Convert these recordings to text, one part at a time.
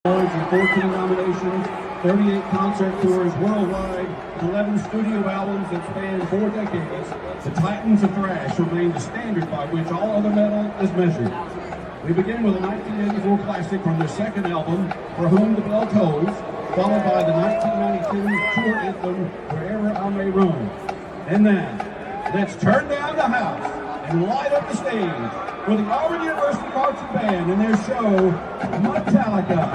Awards and 14 nominations, 38 concert tours worldwide, and 11 studio albums that span 4 decades, the Titans of Thrash remain the standard by which all other metal is measured. We begin with a 1984 classic from their second album, For Whom the Bell Tolls, followed by the 1992 tour anthem, Wherever I May Roam. And then, let's turn down the house and light up the stage with the Auburn University Marching Band and their show, Metallica.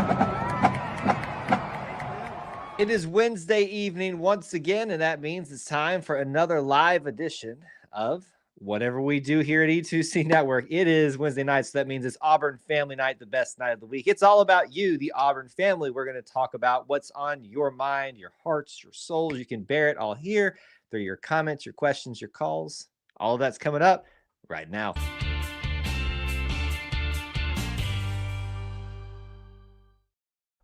It is Wednesday evening once again, and that means it's time for another live edition of whatever we do here at E2C Network. It is Wednesday night, so that means it's Auburn Family Night, the best night of the week. It's all about you, the Auburn family. We're going to talk about what's on your mind, your hearts, your souls. You can bear it all here through your comments, your questions, your calls. All of that's coming up right now.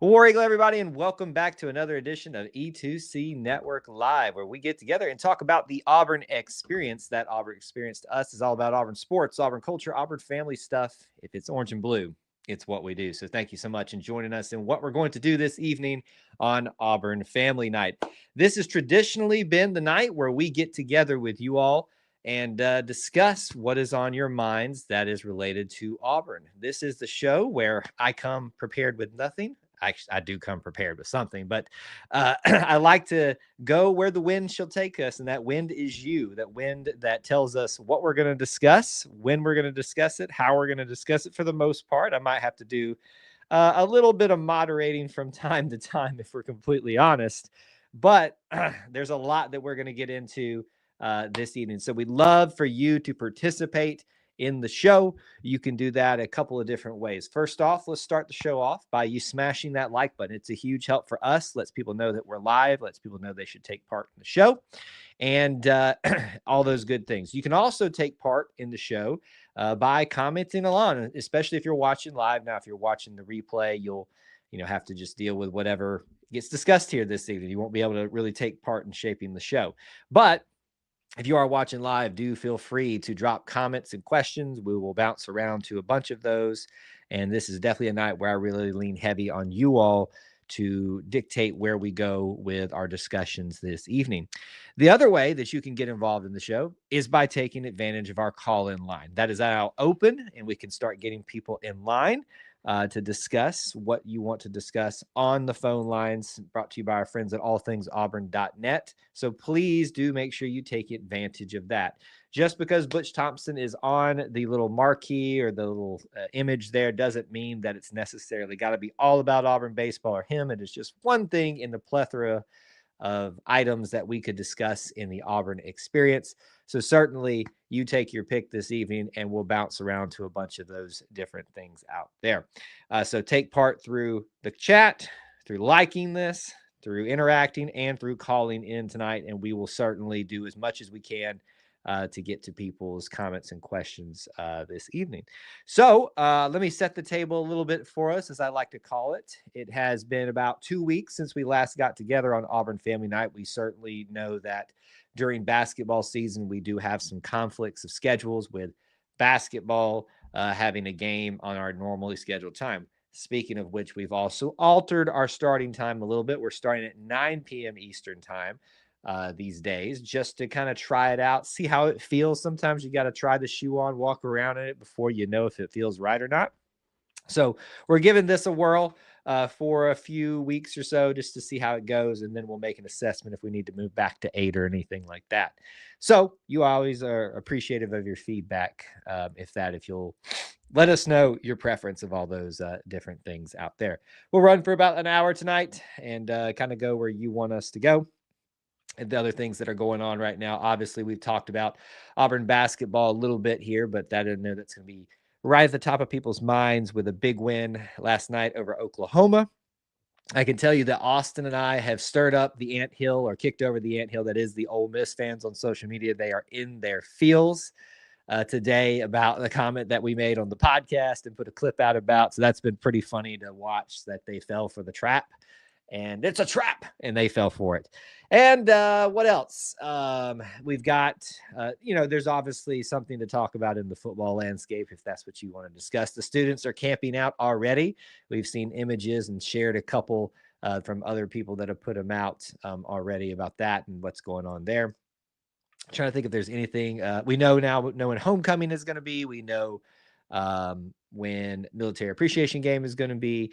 War Eagle, everybody, and welcome back to another edition of E2C Network Live, where we get together and talk about the Auburn experience. That Auburn experience to us is all about Auburn sports, Auburn culture, Auburn family stuff. If it's orange and blue, it's what we do. So thank you so much for joining us in what we're going to do this evening on Auburn Family Night. This has traditionally been the night where we get together with you all and discuss what is on your minds that is related to Auburn. This is the show where I come prepared with nothing. I do come prepared with something, but I like to go where the wind shall take us, and that wind is you. That wind that tells us what we're going to discuss, when we're going to discuss it, how we're going to discuss it. For the most part, I might have to do a little bit of moderating from time to time, if we're completely honest. But there's a lot that we're going to get into this evening. So we'd love for you to participate in the show. You can do that a couple of different ways. First off, let's start the show off by you smashing that like button. It's a huge help for us. Lets people know that we're live, lets people know they should take part in the show, and all those good things. You can also take part in the show by commenting along, especially if you're watching live. Now, if you're watching the replay, you'll have to just deal with whatever gets discussed here this evening. You won't be able to really take part in shaping the show. But if you are watching live, do feel free to drop comments and questions. We will bounce around to a bunch of those. And this is definitely a night where I really lean heavy on you all to dictate where we go with our discussions this evening. The other way that you can get involved in the show is by taking advantage of our call-in line. That is now open, and we can start getting people in line to discuss what you want to discuss on the phone lines, brought to you by our friends at allthingsauburn.net. So please do make sure you take advantage of that. Just because Butch Thompson is on the little marquee or the little image there doesn't mean that it's necessarily got to be all about Auburn baseball or him. It is just one thing in the plethora of items that we could discuss in the Auburn experience. So certainly you take your pick this evening and we'll bounce around to a bunch of those different things out there. So take part through the chat, through liking this, through interacting, and through calling in tonight. And we will certainly do as much as we can to get to people's comments and questions this evening. So let me set the table a little bit for us, as I like to call it. It has been about 2 weeks since we last got together on Auburn Family Night. We certainly know that during basketball season, we do have some conflicts of schedules, with basketball having a game on our normally scheduled time. Speaking of which, we've also altered our starting time a little bit. We're starting at 9 p.m. Eastern time these days, just to kind of try it out, see how it feels. Sometimes you got to try the shoe on, walk around in it before you know if it feels right or not. So we're giving this a whirl for a few weeks or so, just to see how it goes, and then we'll make an assessment if we need to move back to 8 or anything like that. So you always are appreciative of your feedback, if you'll let us know your preference of all those different things out there. We'll run for about an hour tonight and kind of go where you want us to go. And the other things that are going on right now, obviously, we've talked about Auburn basketball a little bit here, but I don't know that's going to be right at the top of people's minds with a big win last night over Oklahoma. I can tell you that Austin and I have stirred up the anthill, or kicked over the anthill that is the Ole Miss fans on social media. They are in their feels today about the comment that we made on the podcast and put a clip out about. So that's been pretty funny to watch, that they fell for the trap. and it's a trap, and they fell for it. And what else? We've got, there's obviously something to talk about in the football landscape if that's what you want to discuss. The students are camping out already. We've seen images and shared a couple from other people that have put them out already about that and what's going on there. I'm trying to think if there's anything we know when homecoming is going to be. We know when military appreciation game is going to be.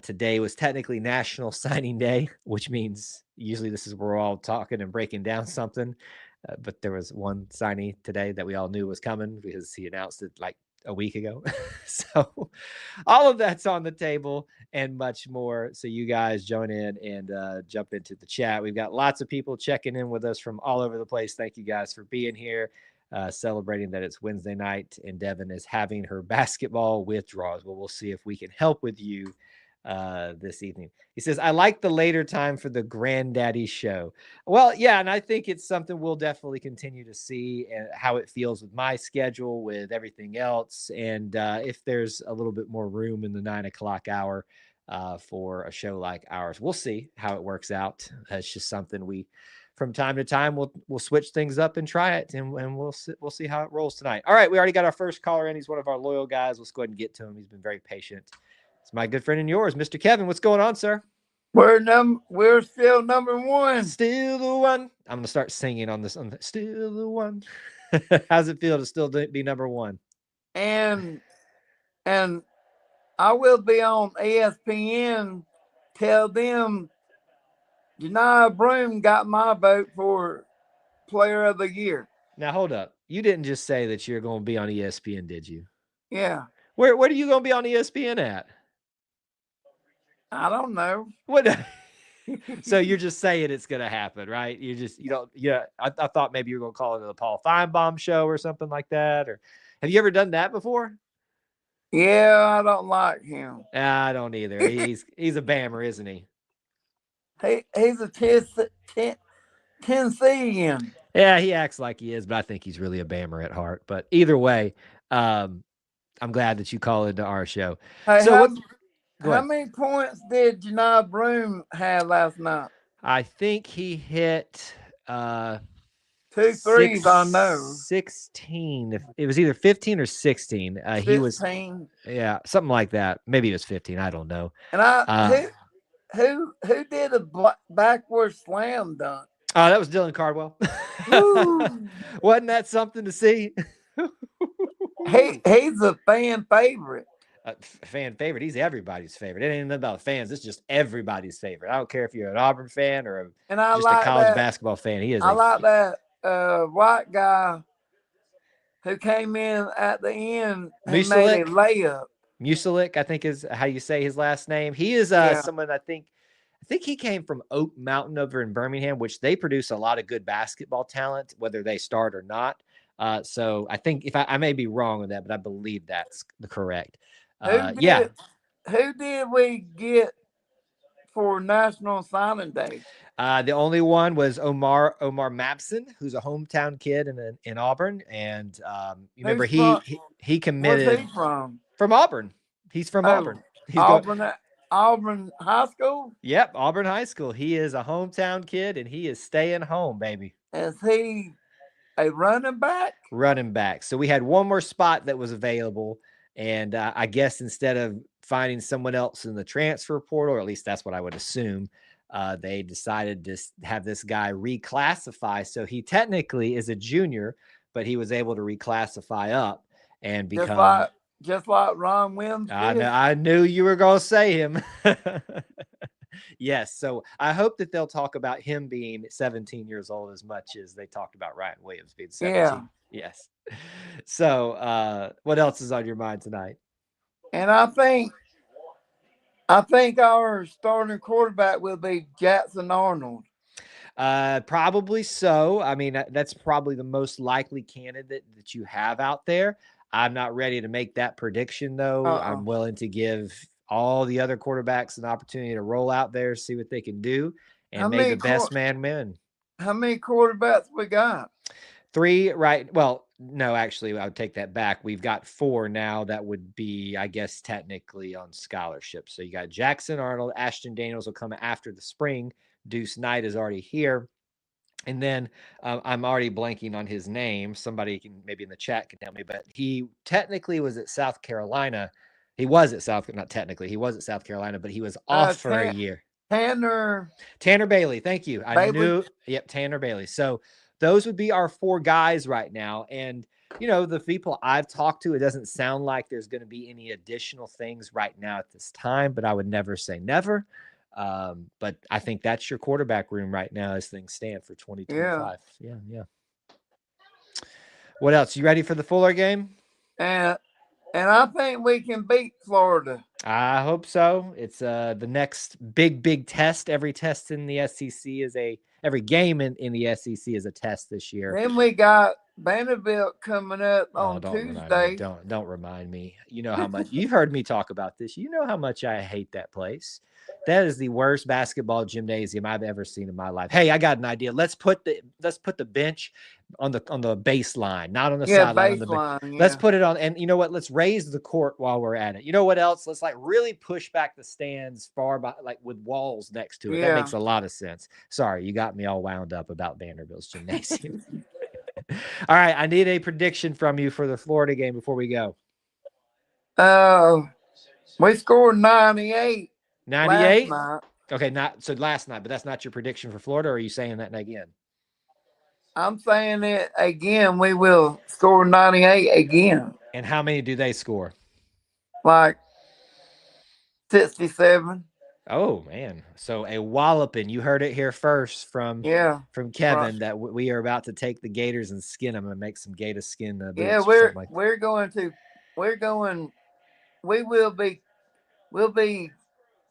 Today was technically National Signing Day, which means usually this is where we're all talking and breaking down something. But there was one signee today that we all knew was coming because he announced it like a week ago. So all of that's on the table and much more. So you guys join in and jump into the chat. We've got lots of people checking in with us from all over the place. Thank you guys for being here. Celebrating that it's Wednesday night and Devin is having her basketball withdrawals. Well, we'll see if we can help with you this evening. He says, I like the later time for the Granddaddy show. Well, yeah, and I think it's something we'll definitely continue to see and how it feels with my schedule, with everything else. And if there's a little bit more room in the 9 o'clock hour for a show like ours, we'll see how it works out. It's just something we, from time to time, we'll switch things up and try it, and we'll see how it rolls tonight. All right, we already got our first caller in. He's one of our loyal guys. Let's go ahead and get to him. He's been very patient. It's my good friend and yours, Mr. Kevin. What's going on, sir? We're still number one. Still the one. I'm gonna start singing on this. Still the one. How's it feel to still be number one? And I will be on ESPN. Tell them Janiyah Broome got my vote for Player of the Year. Now hold up. You didn't just say that you're going to be on ESPN, did you? Yeah. Where are you going to be on ESPN at? I don't know. What? So you're just saying it's going to happen, right? I thought maybe you were going to call it the Paul Feinbaum show or something like that. Or have you ever done that before? Yeah, I don't like him. I don't either. He's a bammer, isn't he? He's a Tennessean. Yeah, he acts like he is, but I think he's really a bammer at heart. But either way, I'm glad that you call into our show. Hey, so how many points did Janiyah Broome have last night? I think he hit 2 threes, I know. 16. It was either 15 or 16. 15. He was, yeah, something like that. Maybe it was 15. I don't know. And who did a backward slam dunk? Oh, that was Dylan Cardwell. Wasn't that something to see? He's a fan favorite. Fan favorite. He's everybody's favorite. It ain't about fans. It's just everybody's favorite. I don't care if you're an Auburn fan or a college basketball fan. He is. I like that white guy who came in at the end and made a layup. Musalik, I think is how you say his last name. He is someone I think he came from Oak Mountain over in Birmingham, which they produce a lot of good basketball talent, whether they start or not. So I think I may be wrong on that, but I believe that's correct. Who did we get for National Signing Day? The only one was Omar Mabson, who's a hometown kid in Auburn, and you remember he committed. Where's he from? From Auburn. He's from Auburn. He's Auburn High School? Yep, Auburn High School. He is a hometown kid, and he is staying home, baby. Is he a running back? Running back. So we had one more spot that was available, and I guess instead of finding someone else in the transfer portal, or at least that's what I would assume, they decided to have this guy reclassify. So he technically is a junior, but he was able to reclassify up and become... Just like Ron Williams did. I knew you were going to say him. Yes. So I hope that they'll talk about him being 17 years old as much as they talked about Ryan Williams being 17. Yeah. Yes. So what else is on your mind tonight? And I think our starting quarterback will be Jackson Arnold. Probably so. I mean, that's probably the most likely candidate that you have out there. I'm not ready to make that prediction, though. I'm willing to give all the other quarterbacks an opportunity to roll out there, see what they can do, and may the best man win. How many quarterbacks we got? 3, right? Well, No, actually, I would take that back. We've got 4 now that would be, I guess, technically on scholarship. So you got Jackson Arnold, Ashton Daniels will come after the spring. Deuce Knight is already here. And then I'm already blanking on his name. Somebody can maybe in the chat can tell me, but he technically was at South Carolina. He was at not technically, he was at South Carolina, but he was off for a year. Tanner Bailey. Thank you. I knew. Yep. Tanner Bailey. So those would be our 4 guys right now. And, the people I've talked to, it doesn't sound like there's going to be any additional things right now at this time, but I would never say never. But I think that's your quarterback room right now as things stand for 2025. Yeah. What else? You ready for the Fuller game? And I think we can beat Florida. I hope so. It's the next big test. Every test in the SEC is every game in the SEC is a test this year. Then we got Vanderbilt coming up on Tuesday. Don't remind me. You know how much you've heard me talk about this. You know how much I hate that place. That is the worst basketball gymnasium I've ever seen in my life. Hey, I got an idea. Let's put the bench on the baseline, not on the sideline. Let's put it on. And you know what? Let's raise the court while we're at it. You know what else? Let's really push back the stands far by, with walls next to it. That makes a lot of sense. Sorry, you got me all wound up about Vanderbilt's gymnasium. All right, I need a prediction from you for the Florida game before we go. We scored 98. 98? Okay, last night, but that's not your prediction for Florida, or are you saying that again? I'm saying it again. We will score 98 again. And how many do they score? Like 67. Oh, man. So a walloping. You heard it here first from Kevin that we are about to take the Gators and skin them and make some Gator skin boots. Yeah, we'll be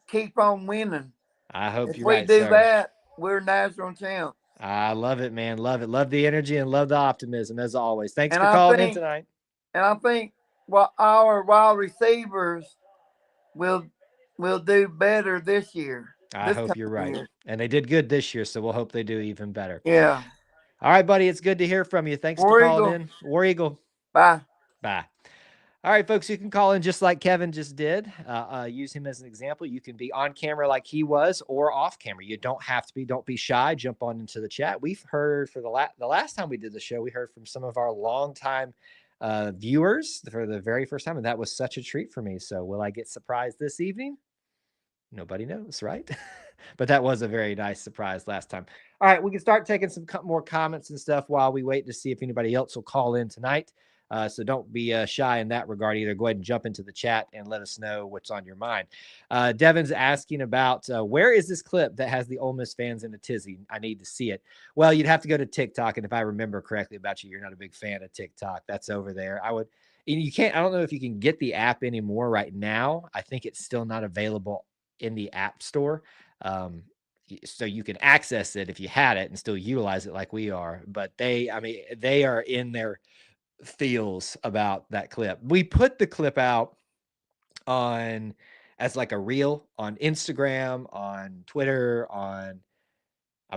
keep on winning. I hope you're right, sir. If we do that, we're national champs. I love it, man. Love it. Love the energy and love the optimism as always. Thanks for calling in tonight. And I think our wide receivers will do better this year. I hope you're right. And they did good this year, so we'll hope they do even better. Yeah. All right, buddy. It's good to hear from you. Thanks for calling in. War Eagle. Bye. All right, folks, you can call in just like Kevin just did. Use him as an example. You can be on camera like he was or off camera. You don't have to be. Don't be shy. Jump on into the chat. We've heard for the last time we did the show, we heard from some of our longtime viewers for the very first time, and that was such a treat for me. So will I get surprised this evening? Nobody knows, right? But that was a very nice surprise last time. All right, we can start taking some more comments and stuff while we wait to see if anybody else will call in tonight. So don't be shy in that regard either. Go ahead and jump into the chat and let us know what's on your mind. Devin's asking about where is this clip that has the Ole Miss fans in a tizzy? I need to see it. Well, you'd have to go to TikTok. And if I remember correctly about you, you're not a big fan of TikTok. That's over there. I don't know if you can get the app anymore right now. I think it's still not available in the app store. So you can access it if you had it and still utilize it like we are. But they are in their feels about that clip. We put the clip out as like a reel on Instagram, on Twitter, I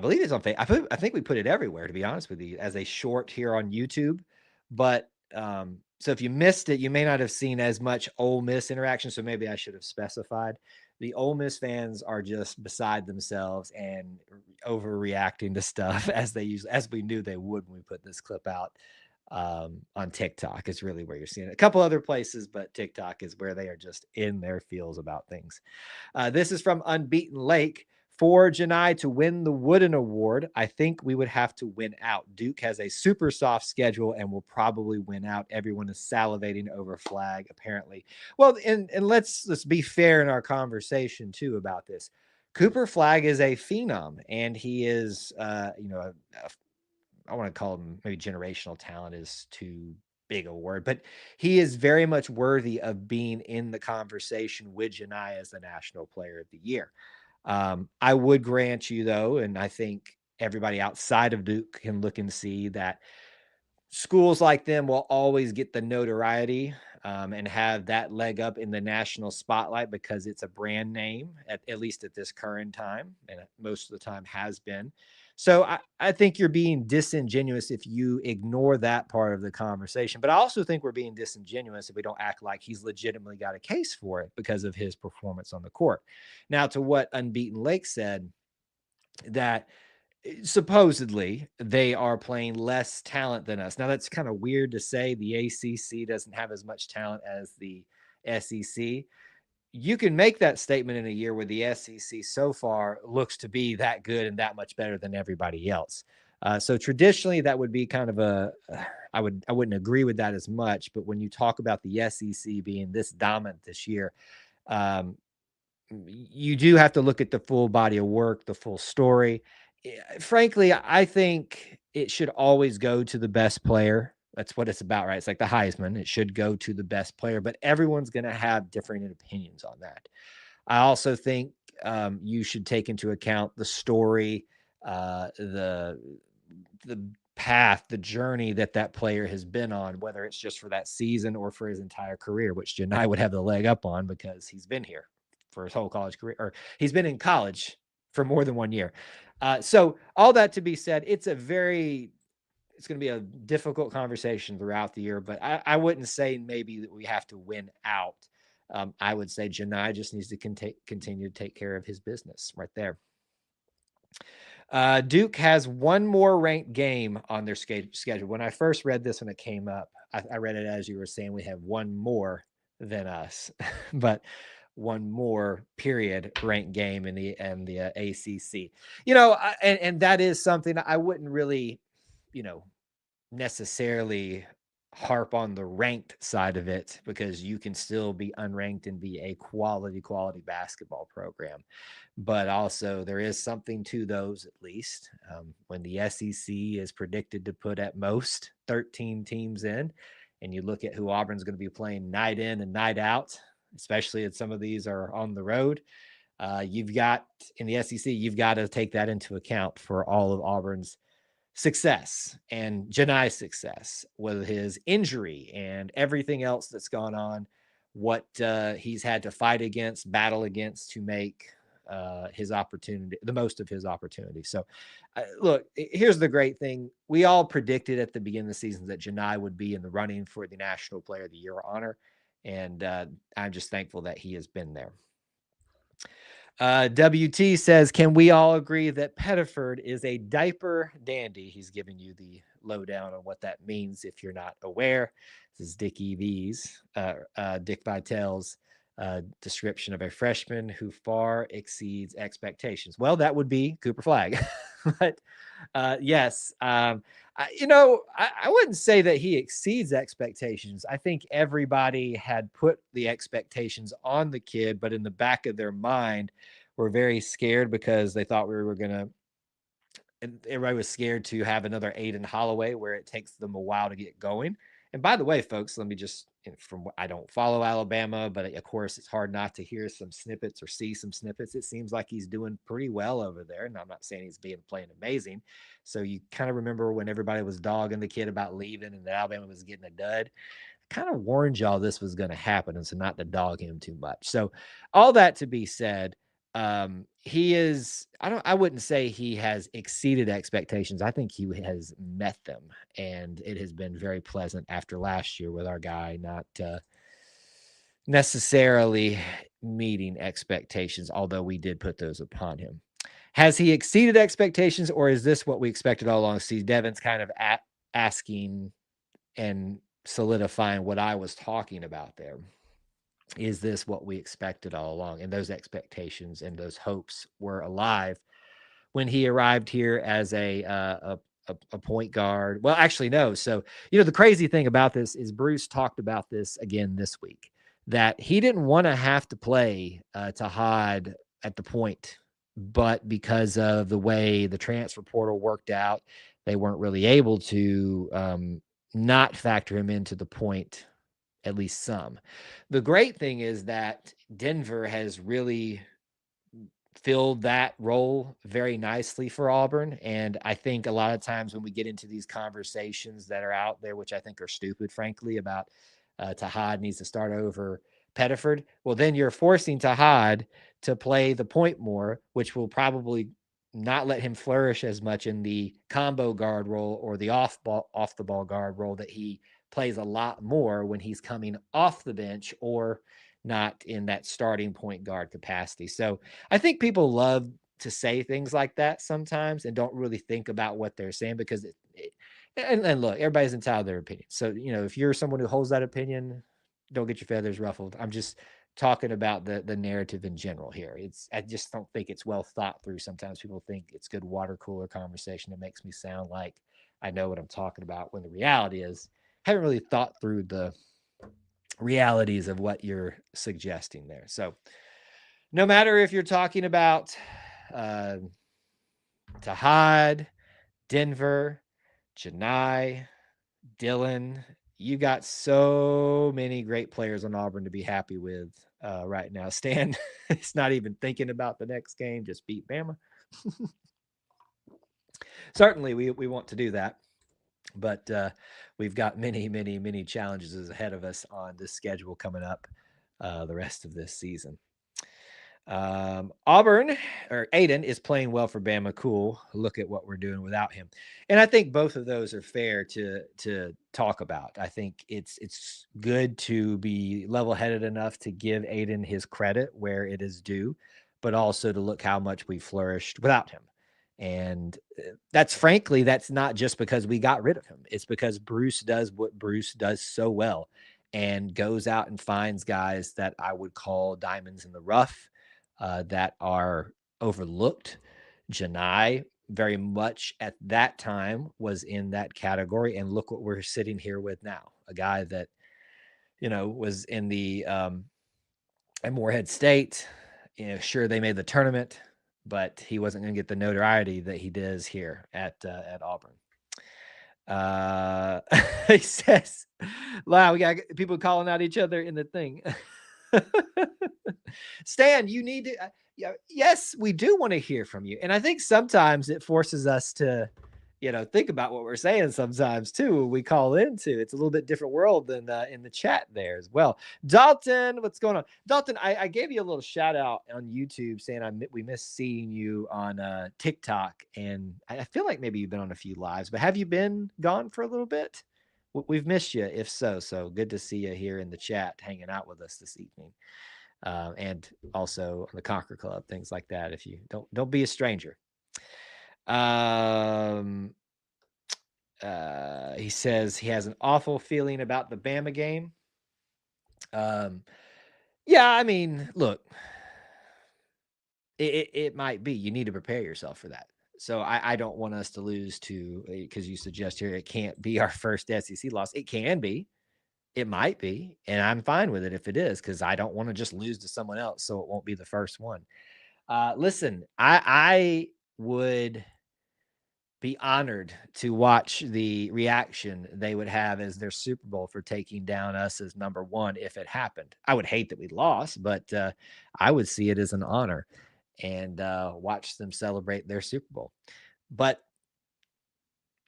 believe it's on Facebook. I think we put it everywhere, to be honest with you, as a short here on YouTube. But so if you missed it, you may not have seen as much Ole Miss interaction. So maybe I should have specified. The Ole Miss fans are just beside themselves and overreacting to stuff as we knew they would when we put this clip out. On TikTok is really where you're seeing it. A couple other places, but TikTok is where they are just in their feels about things. This is from Unbeaten Lake. For Janai to win the Wooden Award, I think we would have to win out. Duke has a super soft schedule and will probably win out. Everyone is salivating over Flag, apparently. Well, and let's be fair in our conversation too about this. Cooper Flag is a phenom, and he is, I want to call him, maybe generational talent is too big a word, but he is very much worthy of being in the conversation with Janai as the National Player of the Year. I would grant you, though, and I think everybody outside of Duke can look and see that schools like them will always get the notoriety and have that leg up in the national spotlight because it's a brand name, at least at this current time, and most of the time has been. So I think you're being disingenuous if you ignore that part of the conversation. But I also think we're being disingenuous if we don't act like he's legitimately got a case for it because of his performance on the court. Now, to what Unbeaten Lake said, that supposedly they are playing less talent than us. Now, that's kind of weird to say. The ACC doesn't have as much talent as the SEC. You can make that statement in a year where the SEC so far looks to be that good and that much better than everybody else. So traditionally, that would be kind of I wouldn't agree with that as much. But when you talk about the SEC being this dominant this year, um, you do have to look at the full body of work, the full story. Frankly, I think it should always go to the best player. That's what it's about, right? It's like the Heisman. It should go to the best player, but everyone's going to have different opinions on that. I also think you should take into account the story, the path, the journey that player has been on, whether it's just for that season or for his entire career, which Janai would have the leg up on because he's been here for his whole college career, or he's been in college for more than 1 year. So all that to be said, it's going to be a difficult conversation throughout the year, but I wouldn't say maybe that we have to win out. I would say Janai just needs to continue to take care of his business right there. Duke has one more ranked game on their schedule. When I first read this, when it came up, I read it as you were saying, we have one more than us, but one more period ranked game in the ACC. And that is something I wouldn't really, necessarily harp on the ranked side of it, because you can still be unranked and be a quality basketball program. But also there is something to those, at least when the SEC is predicted to put at most 13 teams in, and you look at who Auburn's going to be playing night in and night out, especially if some of these are on the road. You've got in the SEC, you've got to take that into account for all of Auburn's success and Janai's success with his injury and everything else that's gone on, what he's had to fight against, battle against to make his opportunity, the most of his opportunity. So look, here's the great thing. We all predicted at the beginning of the season that Janai would be in the running for the National Player of the Year honor. And I'm just thankful that he has been there. WT says, can we all agree that Pettiford is a diaper dandy? He's giving you the lowdown on what that means if you're not aware. This is Dick Vitale's description of a freshman who far exceeds expectations. Well, that would be Cooper Flagg. But yes, I wouldn't say that he exceeds expectations. I think everybody had put the expectations on the kid, but in the back of their mind were very scared because they thought we were going to, everybody was scared to have another Aiden Holloway where it takes them a while to get going. And by the way, folks, let me just, I don't follow Alabama, but of course it's hard not to hear some snippets or see some snippets. It seems like he's doing pretty well over there. And I'm not saying he's playing amazing. So you kind of remember when everybody was dogging the kid about leaving and that Alabama was getting a dud. I kind of warned y'all this was going to happen, and so not to dog him too much. So all that to be said, he is, I wouldn't say he has exceeded expectations. I think he has met them, and it has been very pleasant after last year with our guy not necessarily meeting expectations, although we did put those upon him. Has he exceeded expectations, or is this what we expected all along? See, Devin's kind of asking and solidifying what I was talking about there. Is this what we expected all along? And those expectations and those hopes were alive when he arrived here as a point guard. Well, actually, no. So, the crazy thing about this is Bruce talked about this again this week, that he didn't want to have to play Tahad at the point, but because of the way the transfer portal worked out, they weren't really able to not factor him into the point, at least some. The great thing is that Denver has really filled that role very nicely for Auburn. And I think a lot of times when we get into these conversations that are out there, which I think are stupid, frankly, about Tahad needs to start over Pettiford. Well, then you're forcing Tahad to play the point more, which will probably not let him flourish as much in the combo guard role or the off the ball guard role that he plays a lot more when he's coming off the bench or not in that starting point guard capacity. So I think people love to say things like that sometimes and don't really think about what they're saying because and look, everybody's entitled to their opinion. So, if you're someone who holds that opinion, don't get your feathers ruffled. I'm just talking about the narrative in general here. I just don't think it's well thought through. Sometimes people think it's good water cooler conversation. It makes me sound like I know what I'm talking about when the reality is I haven't really thought through the realities of what you're suggesting there. So no matter if you're talking about Tahad, Denver, Janai, Dylan, you got so many great players on Auburn to be happy with right now. Stan is not even thinking about the next game, just beat Bama. Certainly, we want to do that, but we've got many challenges ahead of us on this schedule coming up the rest of this season. Auburn or Aiden is playing well for Bama. Cool. Look at what we're doing without him. And I think both of those are fair to talk about. I think it's good to be level-headed enough to give Aiden his credit where it is due, but also to look how much we flourished without him. And that's not just because we got rid of him. It's because Bruce does what Bruce does so well and goes out and finds guys that I would call diamonds in the rough. That are overlooked. Janai very much at that time was in that category. And look what we're sitting here with now. A guy that, was in the at Morehead State. Sure, they made the tournament, but he wasn't going to get the notoriety that he does here at Auburn. He says, wow, we got people calling out each other in the thing. Stan, you need to, yes, we do want to hear from you. And I think sometimes it forces us to, think about what we're saying sometimes too. We call into, it's a little bit different world than in the chat there as well. Dalton, what's going on? Dalton, I gave you a little shout out on YouTube saying we miss seeing you on TikTok. And I feel like maybe you've been on a few lives, but have you been gone for a little bit? We've missed you, if so. So good to see you here in the chat, hanging out with us this evening, and also on the Conquer Club, things like that. If you don't be a stranger. He says he has an awful feeling about the Bama game. Yeah, I mean, look, it might be. You need to prepare yourself for that. So I don't want us to lose to, because you suggest here it can't be our first SEC loss. It can be. It might be. And I'm fine with it if it is, because I don't want to just lose to someone else so it won't be the first one. Listen, I would be honored to watch the reaction they would have as their Super Bowl for taking down us as number one if it happened. I would hate that we lost, but I would see it as an honor and watch them celebrate their Super Bowl. But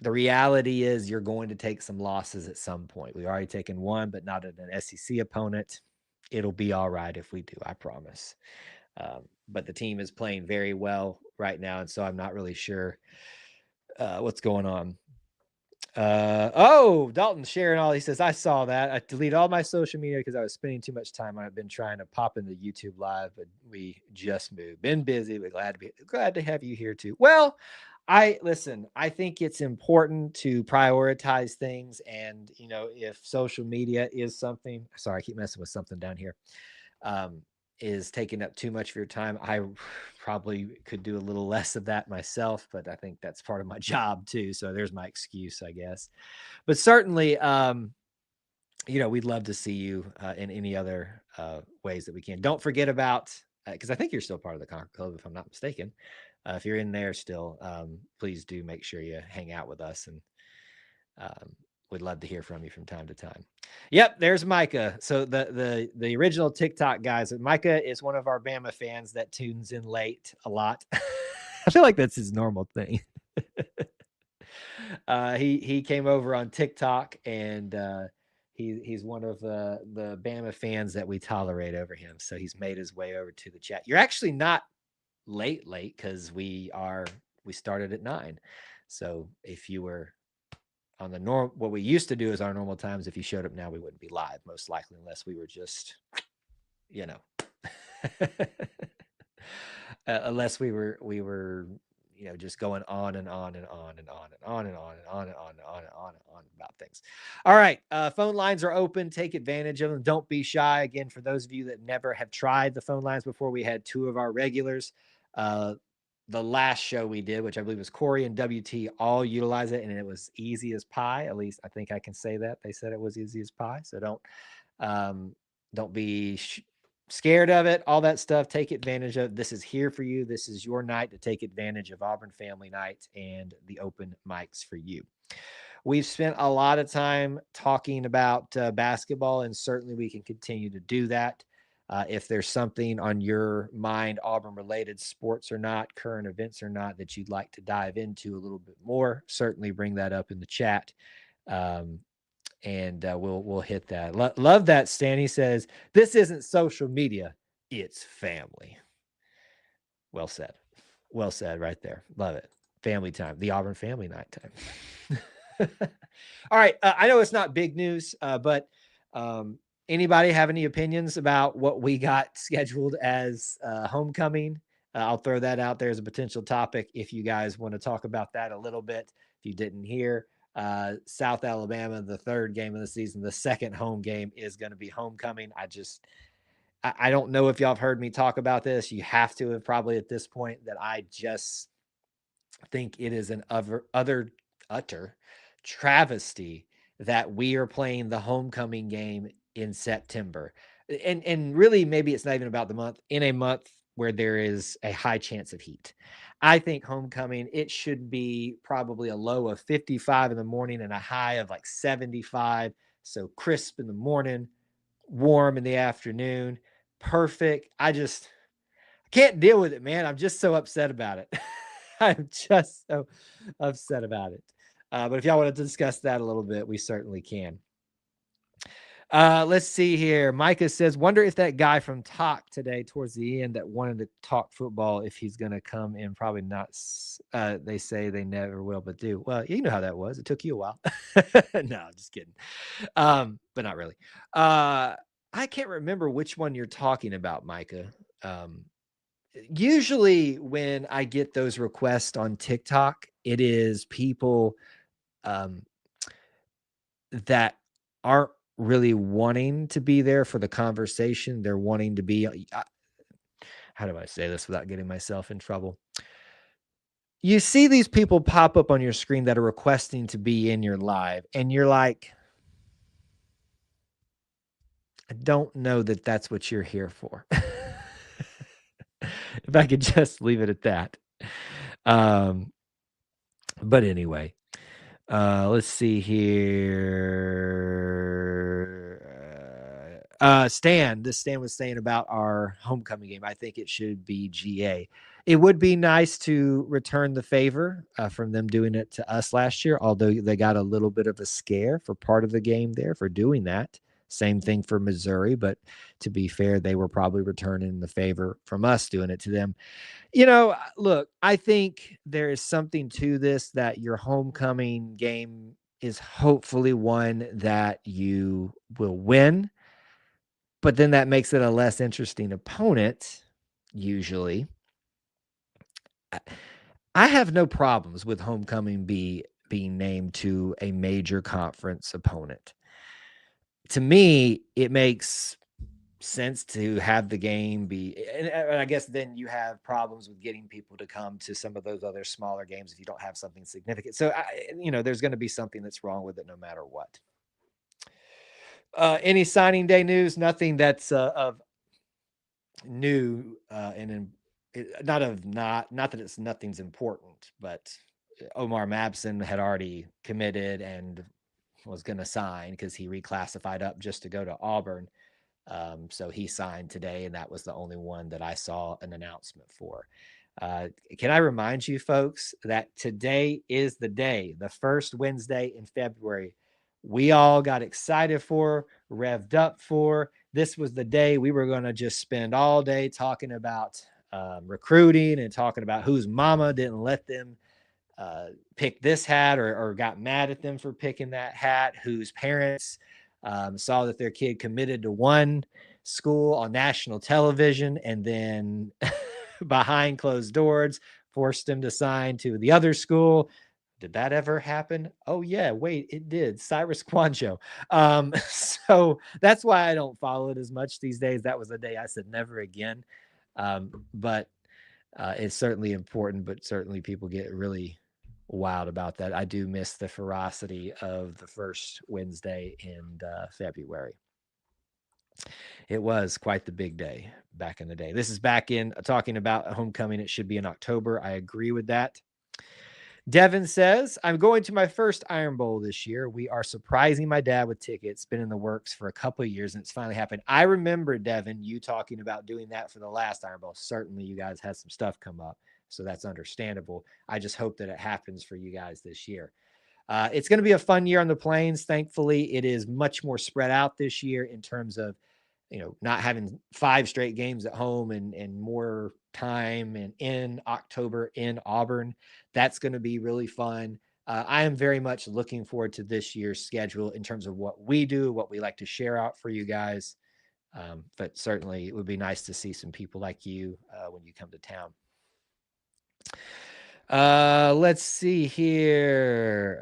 the reality is you're going to take some losses at some point. We've already taken one, but not at an SEC opponent. It'll be all right if we do, I promise. But the team is playing very well right now, and so I'm not really sure what's going on. Dalton sharing all. He says, I saw that. I deleted all my social media because I was spending too much time on it. I've been trying to pop into YouTube live, but we just moved. Been busy. We're glad to have you here too. Well, I think it's important to prioritize things. And, if social media is something, sorry, I keep messing with something down here, is taking up too much of your time, I probably could do a little less of that myself, but I think that's part of my job too. So there's my excuse, I guess. But certainly, we'd love to see you in any other ways that we can. Don't forget about, because I think you're still part of the Conquer Club, if I'm not mistaken. If you're in there still, please do make sure you hang out with us, and we'd love to hear from you from time to time. Yep, there's Micah. So the original TikTok guys, Micah is one of our Bama fans that tunes in late a lot. I feel like that's his normal thing. He came over on TikTok and He's one of the Bama fans that we tolerate over him. So he's made his way over to the chat. You're actually not late because we started at 9. So if you were on the what we used to do is our normal times. If you showed up now, we wouldn't be live, most likely, unless we were just, unless we were, just going on and on and on and on and on and on and on and on and on and on and on about things. All right. Phone lines are open. Take advantage of them. Don't be shy. Again, for those of you that never have tried the phone lines before, we had 2 of our regulars. The last show we did, which I believe was Corey and WT, all utilize it, and it was easy as pie. At least I think I can say that. They said it was easy as pie. So don't be scared of it. All that stuff. Take advantage of it. This is here for you. This is your night to take advantage of Auburn Family Night and the open mics for you. We've spent a lot of time talking about basketball, and certainly we can continue to do that. If there's something on your mind, Auburn-related, sports or not, current events or not, that you'd like to dive into a little bit more, certainly bring that up in the chat, and we'll hit that. Love that. Stanny says, this isn't social media, it's family. Well said. Well said right there. Love it. Family time. The Auburn Family Night time. All right. I know it's not big news, but anybody have any opinions about what we got scheduled as homecoming? I'll throw that out there as a potential topic if you guys want to talk about that a little bit. If you didn't hear, South Alabama, the 3rd game of the season, the 2nd home game is going to be homecoming. I don't know if y'all have heard me talk about this. You have to have probably at this point, that I just think it is an utter travesty that we are playing the homecoming game in September. And really, maybe it's not even about the month, in a month where there is a high chance of heat. I think homecoming, it should be probably a low of 55 in the morning and a high of like 75. So crisp in the morning, warm in the afternoon. Perfect. I can't deal with it, man. I'm just so upset about it. I'm just so upset about it. But if y'all want to discuss that a little bit, we certainly can. Let's see here. Micah says, wonder if that guy from Talk today towards the end that wanted to talk football, if he's going to come in. Probably not. They say they never will, but do. Well, you know how that was. It took you a while. No, just kidding. But not really. I can't remember which one you're talking about, Micah. Usually when I get those requests on TikTok, it is people that aren't really wanting to be there for the conversation. They're wanting to be, how do I say this without getting myself in trouble? You see these people pop up on your screen that are requesting to be in your live, and you're like, I don't know that that's what you're here for. If I could just leave it at that. But anyway, let's see here. Stan was saying about our homecoming game. I think it should be GA. It would be nice to return the favor from them doing it to us last year, although they got a little bit of a scare for part of the game there for doing that. Same thing for Missouri, but to be fair, they were probably returning the favor from us doing it to them. Look, I think there is something to this, that your homecoming game is hopefully one that you will win, but then that makes it a less interesting opponent, usually. I have no problems with homecoming being named to a major conference opponent. To me, it makes sense to have the game be, and I guess then you have problems with getting people to come to some of those other smaller games if you don't have something significant. So there's going to be something that's wrong with it no matter what. Any signing day news? Nothing that's of new and not that it's nothing's important, but Omar Mabson had already committed and was going to sign because he reclassified up just to go to Auburn. So he signed today, and that was the only one that I saw an announcement for. Can I remind you folks that today is the day, the first Wednesday in February, we all got excited for, revved up for. This was the day we were going to just spend all day talking about recruiting and talking about whose mama didn't let them pick this hat or got mad at them for picking that hat, whose parents saw that their kid committed to one school on national television and then behind closed doors forced them to sign to the other school. Did that ever happen? Oh yeah, wait, it did. Cyrus Quancho. So that's why I don't follow it as much these days. That was the day I said never again. But it's certainly important, but certainly people get really wild about that. I do miss the ferocity of the first Wednesday in February. It was quite the big day back in the day. This is back in talking about homecoming. It should be in October. I agree with that. Devin says, I'm going to my first Iron Bowl this year. We are surprising my dad with tickets. Been in the works for a couple of years and it's finally happened. I remember, Devin, you talking about doing that for the last Iron Bowl. Certainly you guys had some stuff come up, so that's understandable. I just hope that it happens for you guys this year. It's going to be a fun year on the Plains. Thankfully, it is much more spread out this year in terms of, not having 5 straight games at home and more time and in October in Auburn. That's going to be really fun. I am very much looking forward to this year's schedule in terms of what we do, what we like to share out for you guys. But certainly it would be nice to see some people like you when you come to town. Let's see here.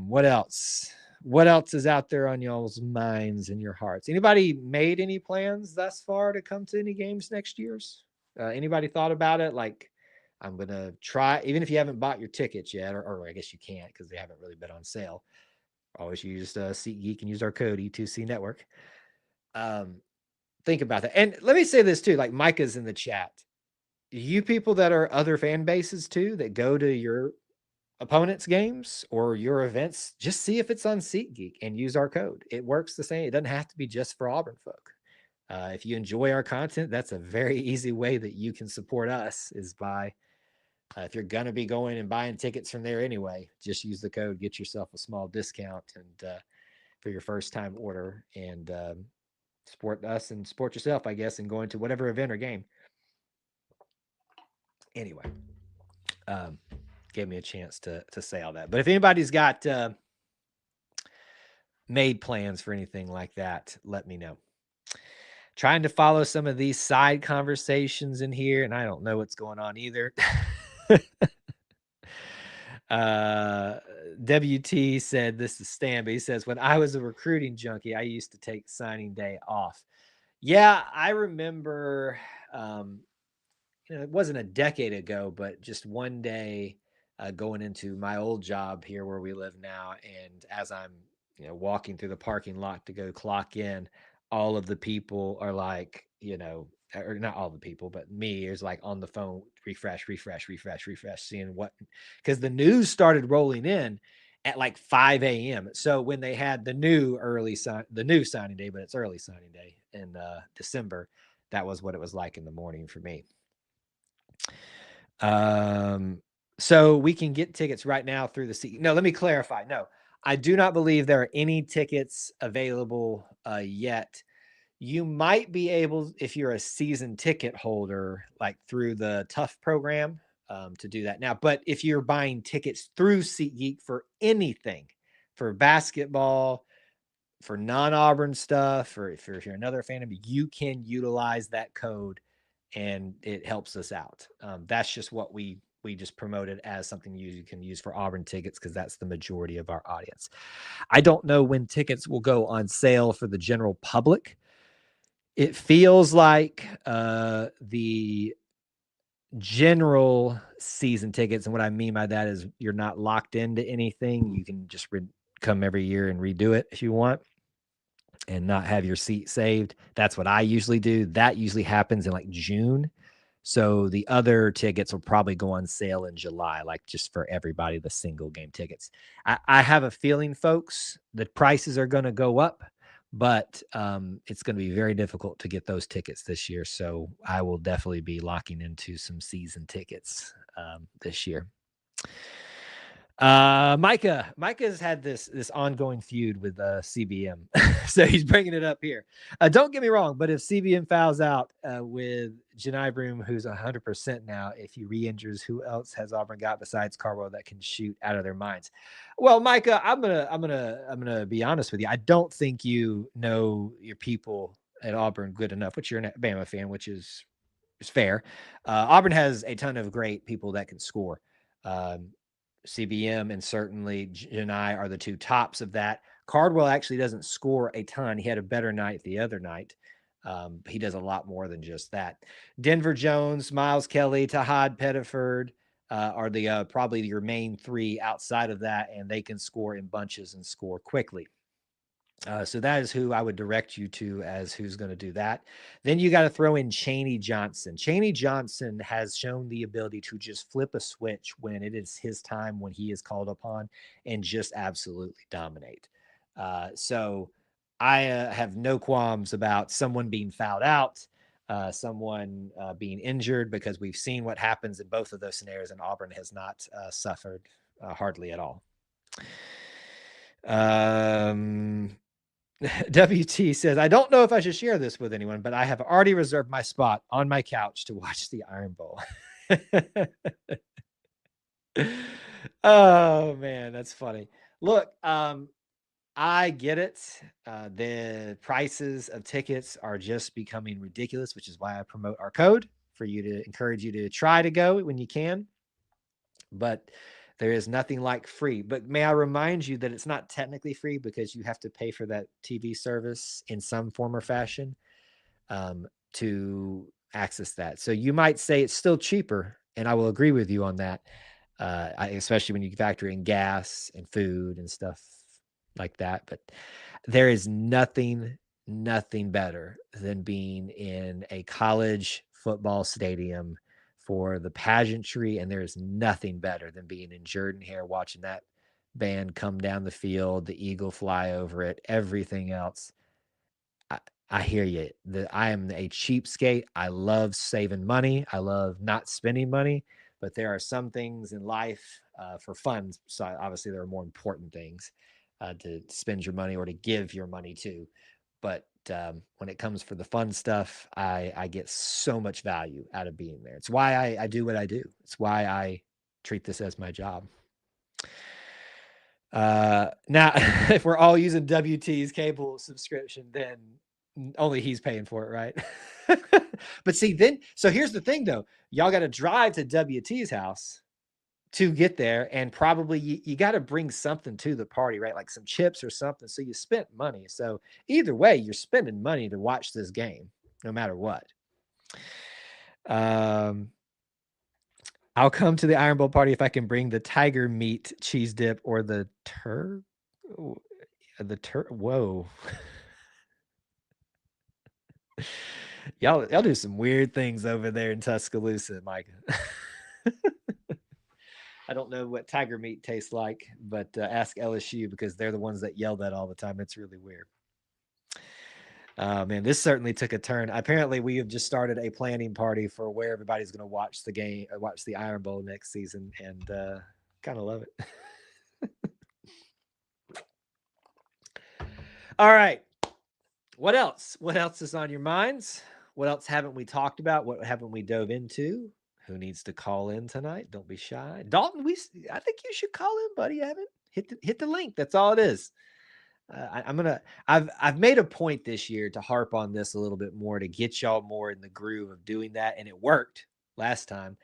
What else? What else is out there on y'all's minds and your hearts? Anybody made any plans thus far to come to any games next year's? Anybody thought about it? Like, I'm going to try, even if you haven't bought your tickets yet, or I guess you can't because they haven't really been on sale. Always use SeatGeek and use our code E2C Network. Think about that. And let me say this too, like Micah's in the chat. You people that are other fan bases too, that go to your opponents' games or your events, just see if it's on SeatGeek and use our code. It works the same. It doesn't have to be just for Auburn folk. If you enjoy our content, that's a very easy way that you can support us is by, if you're going to be going and buying tickets from there anyway, just use the code, get yourself a small discount and for your first time order and support us and support yourself, I guess, and going to whatever event or game. Anyway, gave me a chance to say all that. But if anybody's got made plans for anything like that, let me know. Trying to follow some of these side conversations in here, and I don't know what's going on either. WT said, this is Stan, but he says, when I was a recruiting junkie, I used to take signing day off. Yeah, I remember, it wasn't a decade ago, but just one day going into my old job here where we live now. And as I'm, walking through the parking lot to go clock in, all of the people are like, or not all the people, but me is like on the phone, refresh, seeing what, because the news started rolling in at like 5 a.m. So when they had the new signing day, but it's early signing day in December, that was what it was like in the morning for me. So we can get tickets right now through the SeatGeek. No, let me clarify. No, I do not believe there are any tickets available yet. You might be able, if you're a season ticket holder, like through the Tough program, to do that now. But if you're buying tickets through SeatGeek for anything, for basketball, for non-Auburn stuff, or if you're another fan of me, you can utilize that code and it helps us out. That's just what we just promoted as something you can use for Auburn tickets because that's the majority of our audience. I don't know when tickets will go on sale for the general public. It feels like the general season tickets, and what I mean by that is you're not locked into anything. You can just come every year and redo it if you want and not have your seat saved. That's what I usually do. That usually happens in like June. So the other tickets will probably go on sale in July, like just for everybody, the single game tickets. I have a feeling, folks, the prices are going to go up, but it's going to be very difficult to get those tickets this year. So I will definitely be locking into some season tickets this year. Micah's had this ongoing feud with CBM, so he's bringing it up here. Don't get me wrong, but if CBM fouls out with Janai Broom, who's 100% now, if he re-injures, who else has Auburn got besides Carwell that can shoot out of their minds? Well, Micah, I'm gonna be honest with you. I don't think you know your people at Auburn good enough, which you're a Bama fan, which is fair. Auburn has a ton of great people that can score. CBM and certainly Janai are the two tops of that. Cardwell actually doesn't score a ton. He had a better night the other night. He does a lot more than just that. Denver Jones, Miles Kelly, Tahad Pettiford are the probably your main three outside of that, and they can score in bunches and score quickly. So that is who I would direct you to as who's going to do that. Then you got to throw in Chaney Johnson. Chaney Johnson has shown the ability to just flip a switch when it is his time, when he is called upon, and just absolutely dominate. So I have no qualms about someone being fouled out, someone being injured, because we've seen what happens in both of those scenarios, and Auburn has not suffered hardly at all. WT says, I don't know if I should share this with anyone, but I have already reserved my spot on my couch to watch the Iron Bowl. Oh, man, that's funny. Look, I get it. The prices of tickets are just becoming ridiculous, which is why I promote our code for you to encourage you to try to go when you can. But there is nothing like free. But may I remind you that it's not technically free, because you have to pay for that TV service in some form or fashion to access that. So you might say it's still cheaper, and I will agree with you on that, especially when you factor in gas and food and stuff like that. But there is nothing better than being in a college football stadium for the pageantry, and there's nothing better than being in Jordan-Hare watching that band come down the field, the eagle fly over it, everything else. I hear you. I am a cheapskate. I love saving money. I love not spending money, but there are some things in life for fun. So obviously there are more important things to spend your money or to give your money to. But when it comes for the fun stuff, I get so much value out of being there. It's why I do what I do. It's why I treat this as my job. Now, if we're all using WT's cable subscription, then only he's paying for it, right? But see, so here's the thing, though. Y'all got to drive to WT's house to get there, and probably you got to bring something to the party, right? Like some chips or something. So you spent money. So either way, you're spending money to watch this game, no matter what. I'll come to the Iron Bowl party if I can bring the tiger meat cheese dip or the whoa. Y'all do some weird things over there in Tuscaloosa, Micah. I don't know what tiger meat tastes like, but ask LSU, because they're the ones that yell that all the time. It's really weird. Man, this certainly took a turn. Apparently, we have just started a planning party for where everybody's going to watch the game, watch the Iron Bowl next season, and kind of love it. All right. What else? What else is on your minds? What else haven't we talked about? What haven't we dove into? Who needs to call in tonight? Don't be shy. Dalton, I think you should call in, buddy. You haven't? Hit the link. That's all it is. I've made a point this year to harp on this a little bit more, to get y'all more in the groove of doing that. And it worked last time.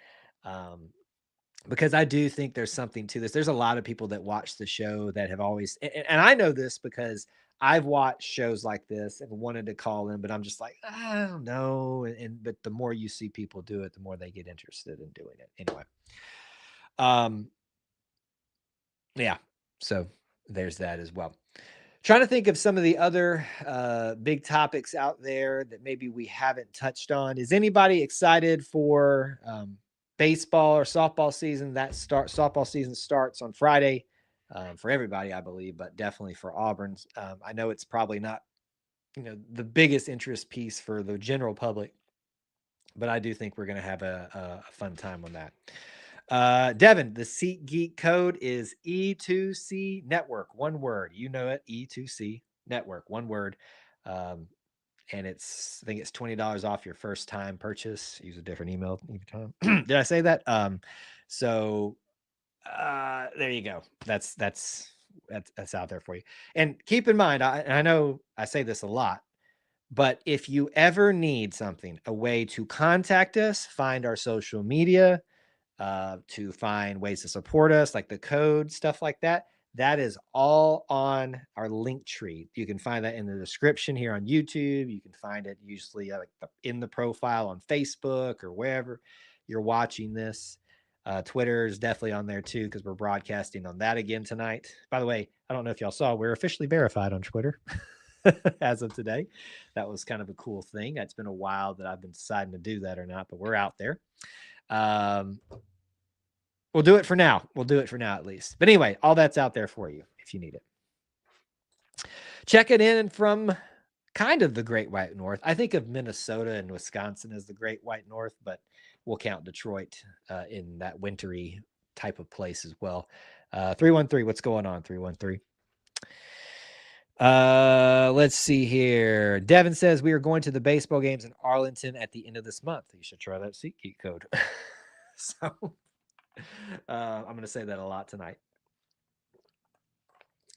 Because I do think there's something to this. There's a lot of people that watch the show that have always, and I know this because I've watched shows like this and wanted to call in, but I'm just like, I don't know. But the more you see people do it, the more they get interested in doing it. Anyway. Yeah. So there's that as well. Trying to think of some of the other big topics out there that maybe we haven't touched on. Is anybody excited for baseball or softball season? Softball season starts on Friday for everybody, I believe, but definitely for Auburn. I know it's probably not, the biggest interest piece for the general public, but I do think we're going to have a fun time on that. Devin, the SeatGeek code is E2C Network. One word. You know it. E2C Network. One word. And I think it's $20 off your first time purchase. Use a different email every time. Did I say that? So there you go. That's out there for you. And keep in mind, I know I say this a lot, but if you ever need something, a way to contact us, find our social media, to find ways to support us, like the code, stuff like that, that is all on our link tree. You can find that in the description here on YouTube. You can find it usually in the profile on Facebook or wherever you're watching this. Twitter is definitely on there too, because we're broadcasting on that again tonight. By the way, I don't know if y'all saw, we're officially verified on Twitter as of today. That was kind of a cool thing. It's been a while that I've been deciding to do that or not, but we're out there. We'll do it for now. We'll do it for now at least. But anyway, all that's out there for you if you need it. Check it in from kind of the Great White North. I think of Minnesota and Wisconsin as the Great White North, but we'll count Detroit in that wintry type of place as well. 313, what's going on, 313? Let's see here. Devin says we are going to the baseball games in Arlington at the end of this month. You should try that SeatGeek code. So I'm going to say that a lot tonight.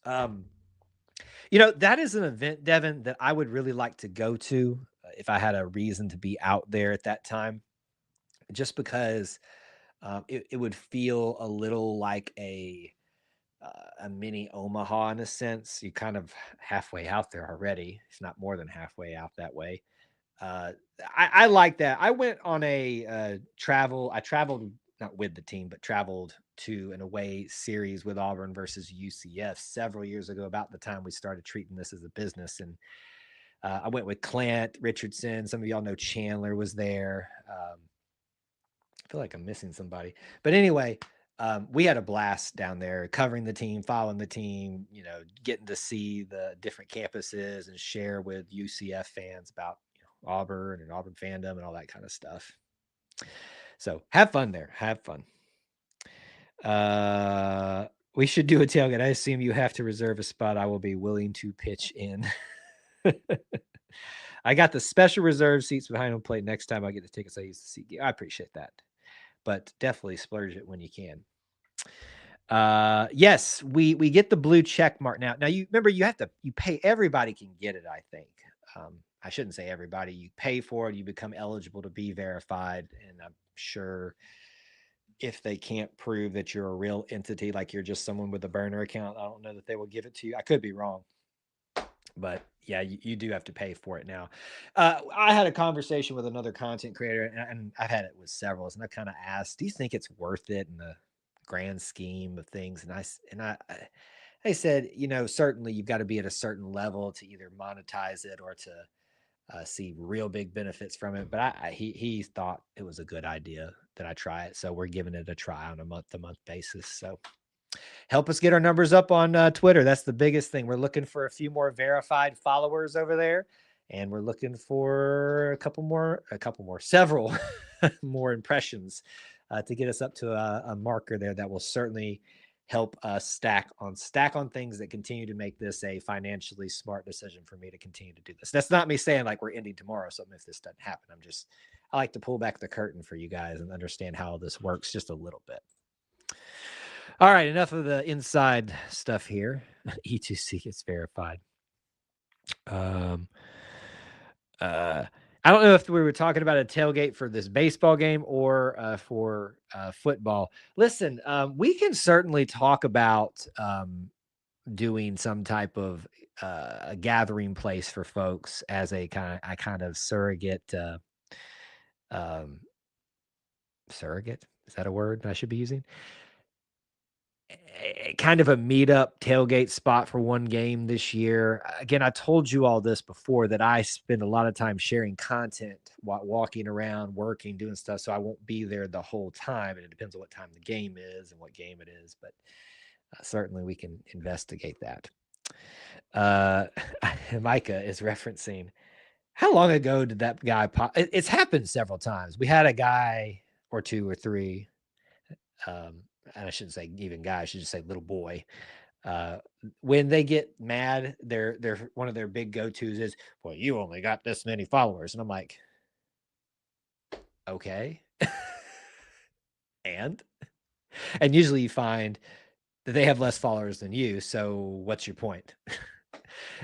That is an event, Devin, that I would really like to go to if I had a reason to be out there at that time, just because it would feel a little like a mini Omaha in a sense. You're kind of halfway out there already. It's not more than halfway out that way. I like that. I went on I traveled not with the team, but traveled to an away series with Auburn versus UCF several years ago, about the time we started treating this as a business. And I went with Clint Richardson. Some of y'all know Chandler was there. I feel like I'm missing somebody. But anyway, we had a blast down there covering the team, following the team, getting to see the different campuses and share with UCF fans about Auburn and Auburn fandom and all that kind of stuff. So have fun there. Have fun. We should do a tailgate. I assume you have to reserve a spot. I will be willing to pitch in. I got the special reserve seats behind home plate. Next time I get the tickets, I use the seat. I appreciate that, but definitely splurge it when you can. Yes, we get the blue check mark now. Now you remember you pay. Everybody can get it. I think. I shouldn't say everybody. You pay for it, you become eligible to be verified. And I'm sure if they can't prove that you're a real entity, like you're just someone with a burner account, I don't know that they will give it to you. I could be wrong. But yeah, you do have to pay for it now. I had a conversation with another content creator, and I've had it with several, and I kind of asked, do you think it's worth it in the grand scheme of things? And I said, certainly you've got to be at a certain level to either monetize it or to see real big benefits from it. But he thought it was a good idea that I try it. So we're giving it a try on a month-to-month basis. So help us get our numbers up on Twitter. That's the biggest thing. We're looking for a few more verified followers over there. And we're looking for several more impressions to get us up to a marker there that will certainly help us stack on things that continue to make this a financially smart decision for me to continue to do this. That's not me saying like we're ending tomorrow, something if this doesn't happen. I like to pull back the curtain for you guys and understand how this works just a little bit. All right, enough of the inside stuff here. E2C gets verified. I don't know if we were talking about a tailgate for this baseball game or for football. Listen, we can certainly talk about doing some type of a gathering place for folks as a kind of surrogate. Surrogate? Is that a word I should be using? Kind of a meetup tailgate spot for one game this year. Again, I told you all this before that I spend a lot of time sharing content while walking around, working, doing stuff. So I won't be there the whole time. And it depends on what time the game is and what game it is. But certainly we can investigate that. Micah is referencing, how long ago did that guy pop? It's happened several times. We had a guy or two or three. and I shouldn't say even guy, I should just say little boy. When they get mad, they're one of their big go-tos is, well, you only got this many followers. And I'm like, okay. and usually you find that they have less followers than you. So what's your point?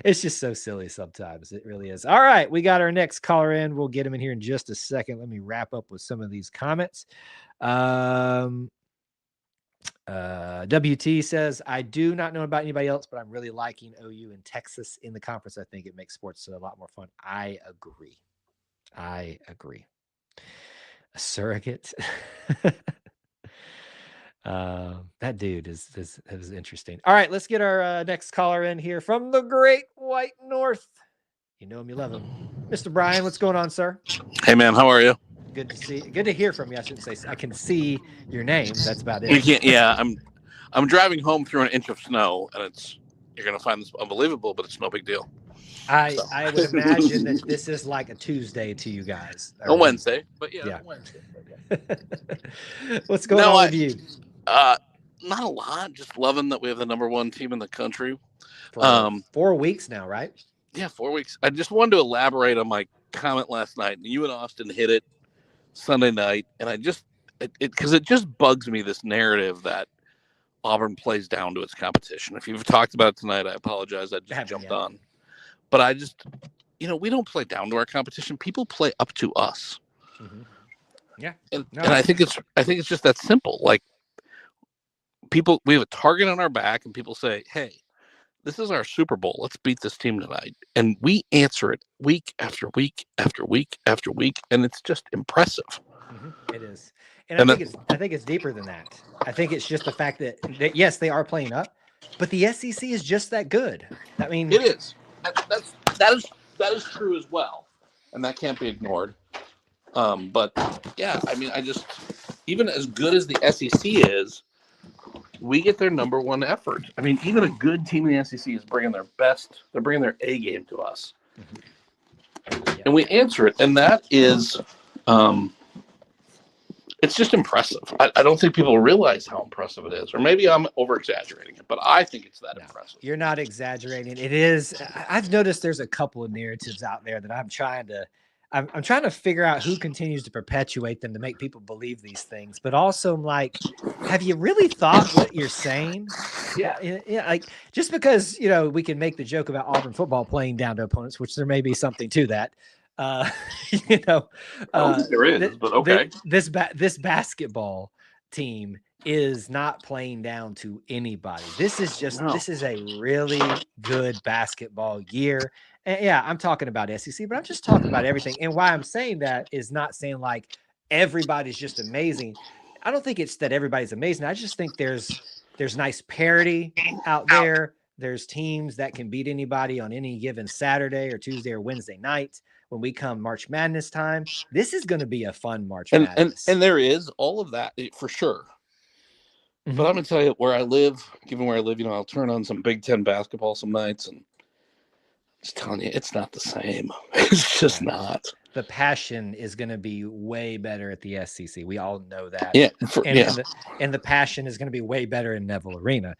It's just so silly sometimes. It really is. All right. We got our next caller in. We'll get him in here in just a second. Let me wrap up with some of these comments. WT says, I do not know about anybody else, but I'm really liking OU and Texas in the conference. I think it makes sports a lot more fun. I agree. A surrogate. That dude is interesting. All right, let's get our next caller in here from the Great White North. You know him, you love him. Mr. Brian, what's going on, sir? Hey, man, how are you? Good to hear from you. I shouldn't say I can see your name. That's about it. You can't. Yeah, I'm driving home through an inch of snow, and you're gonna find this unbelievable, but it's no big deal. I would imagine that this is like a Tuesday to you guys. A Wednesday, but yeah. Wednesday. What's going on with you? Not a lot. Just loving that we have the #1 team in the country. For 4 weeks now, right? Yeah, 4 weeks. I just wanted to elaborate on my comment last night. You and Austin hit it Sunday night, and because it just bugs me, this narrative that Auburn plays down to its competition. If you've talked about it tonight, I apologize. I just jumped on. But I just, we don't play down to our competition. People play up to us. Mm-hmm. Yeah. And I think it's just that simple. Like, we have a target on our back, and people say, hey, this is our Super Bowl. Let's beat this team tonight. And we answer it week after week after week after week. And it's just impressive. Mm-hmm. It is. And I think it's deeper than that. I think it's just the fact that yes, they are playing up, but the SEC is just that good. I mean, it is. That is true as well. And that can't be ignored. But yeah, I mean, even as good as the SEC is, we get their #1 effort. I mean, even a good team in the SEC is bringing their best. They're bringing their A game to us. Mm-hmm. Yeah. And we answer it. And that is, it's just impressive. I don't think people realize how impressive it is. Or maybe I'm over-exaggerating it, but I think it's that impressive. You're not exaggerating. It is. I've noticed there's a couple of narratives out there that I'm trying to figure out who continues to perpetuate them to make people believe these things. But also, I'm like, have you really thought what you're saying? Yeah. Like, just because, we can make the joke about Auburn football playing down to opponents, which there may be something to that. There is, but okay. This basketball team is not playing down to anybody. This is a really good basketball year. And yeah, I'm talking about SEC, but I'm just talking about everything. And why I'm saying that is not saying like everybody's just amazing. I don't think it's that everybody's amazing. I just think there's nice parity out there. There's teams that can beat anybody on any given Saturday or Tuesday or Wednesday night. When we come March Madness time, this is going to be a fun March Madness. And there is all of that for sure. Mm-hmm. But I'm going to tell you given where I live, I'll turn on some Big Ten basketball some nights, and just telling you, it's not the same. It's just not. The passion is going to be way better at the SEC. We all know that. Yeah. And the passion is going to be way better in Neville Arena.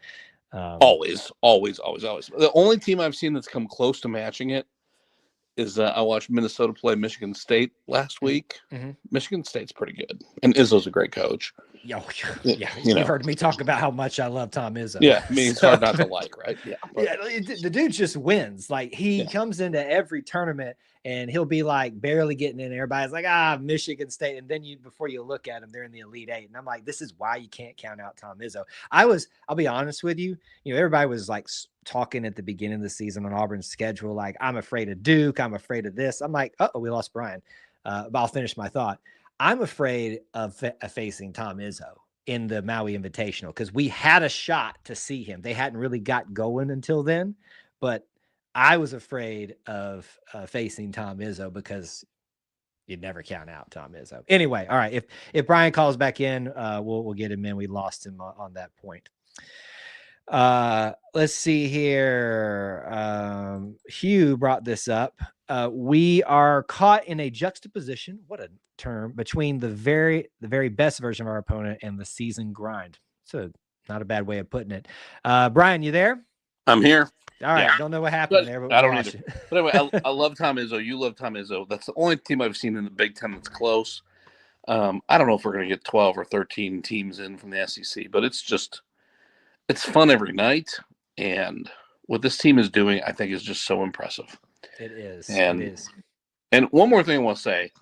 Always. The only team I've seen that's come close to matching it is I watched Minnesota play Michigan State last week. Mm-hmm. Michigan State's pretty good. And Izzo's a great coach. Yeah. You've heard me talk about how much I love Tom Izzo. Yeah, I mean, it's hard not to like, right? Yeah. The dude just wins. Like, he comes into every tournament and he'll be like barely getting in. Everybody's like, Michigan State. And then before you look at them, they're in the Elite Eight. And I'm like, this is why you can't count out Tom Izzo. I'll be honest with you. Everybody was like talking at the beginning of the season on Auburn's schedule. Like, I'm afraid of Duke. I'm afraid of this. I'm like, we lost Brian. But I'll finish my thought. I'm afraid of facing Tom Izzo in the Maui Invitational because we had a shot to see him. They hadn't really got going until then, but I was afraid of facing Tom Izzo because you'd never count out Tom Izzo. Anyway, all right. If Brian calls back in, we'll get him in. We lost him on that point. Let's see here. Hugh brought this up. we are caught in a juxtaposition. What a term, between the very best version of our opponent and the season grind. So not a bad way of putting it. Brian, you there? I'm here. All right. Yeah. Don't know what happened there, but I we'll don't watch either. it. But anyway, I love Tom Izzo. You love Tom Izzo. That's the only team I've seen in the Big Ten that's close. I don't know if we're going to get 12 or 13 teams in from the SEC, but it's fun every night. And what this team is doing, I think, is just so impressive. It is. And, it is. And one more thing I want to say.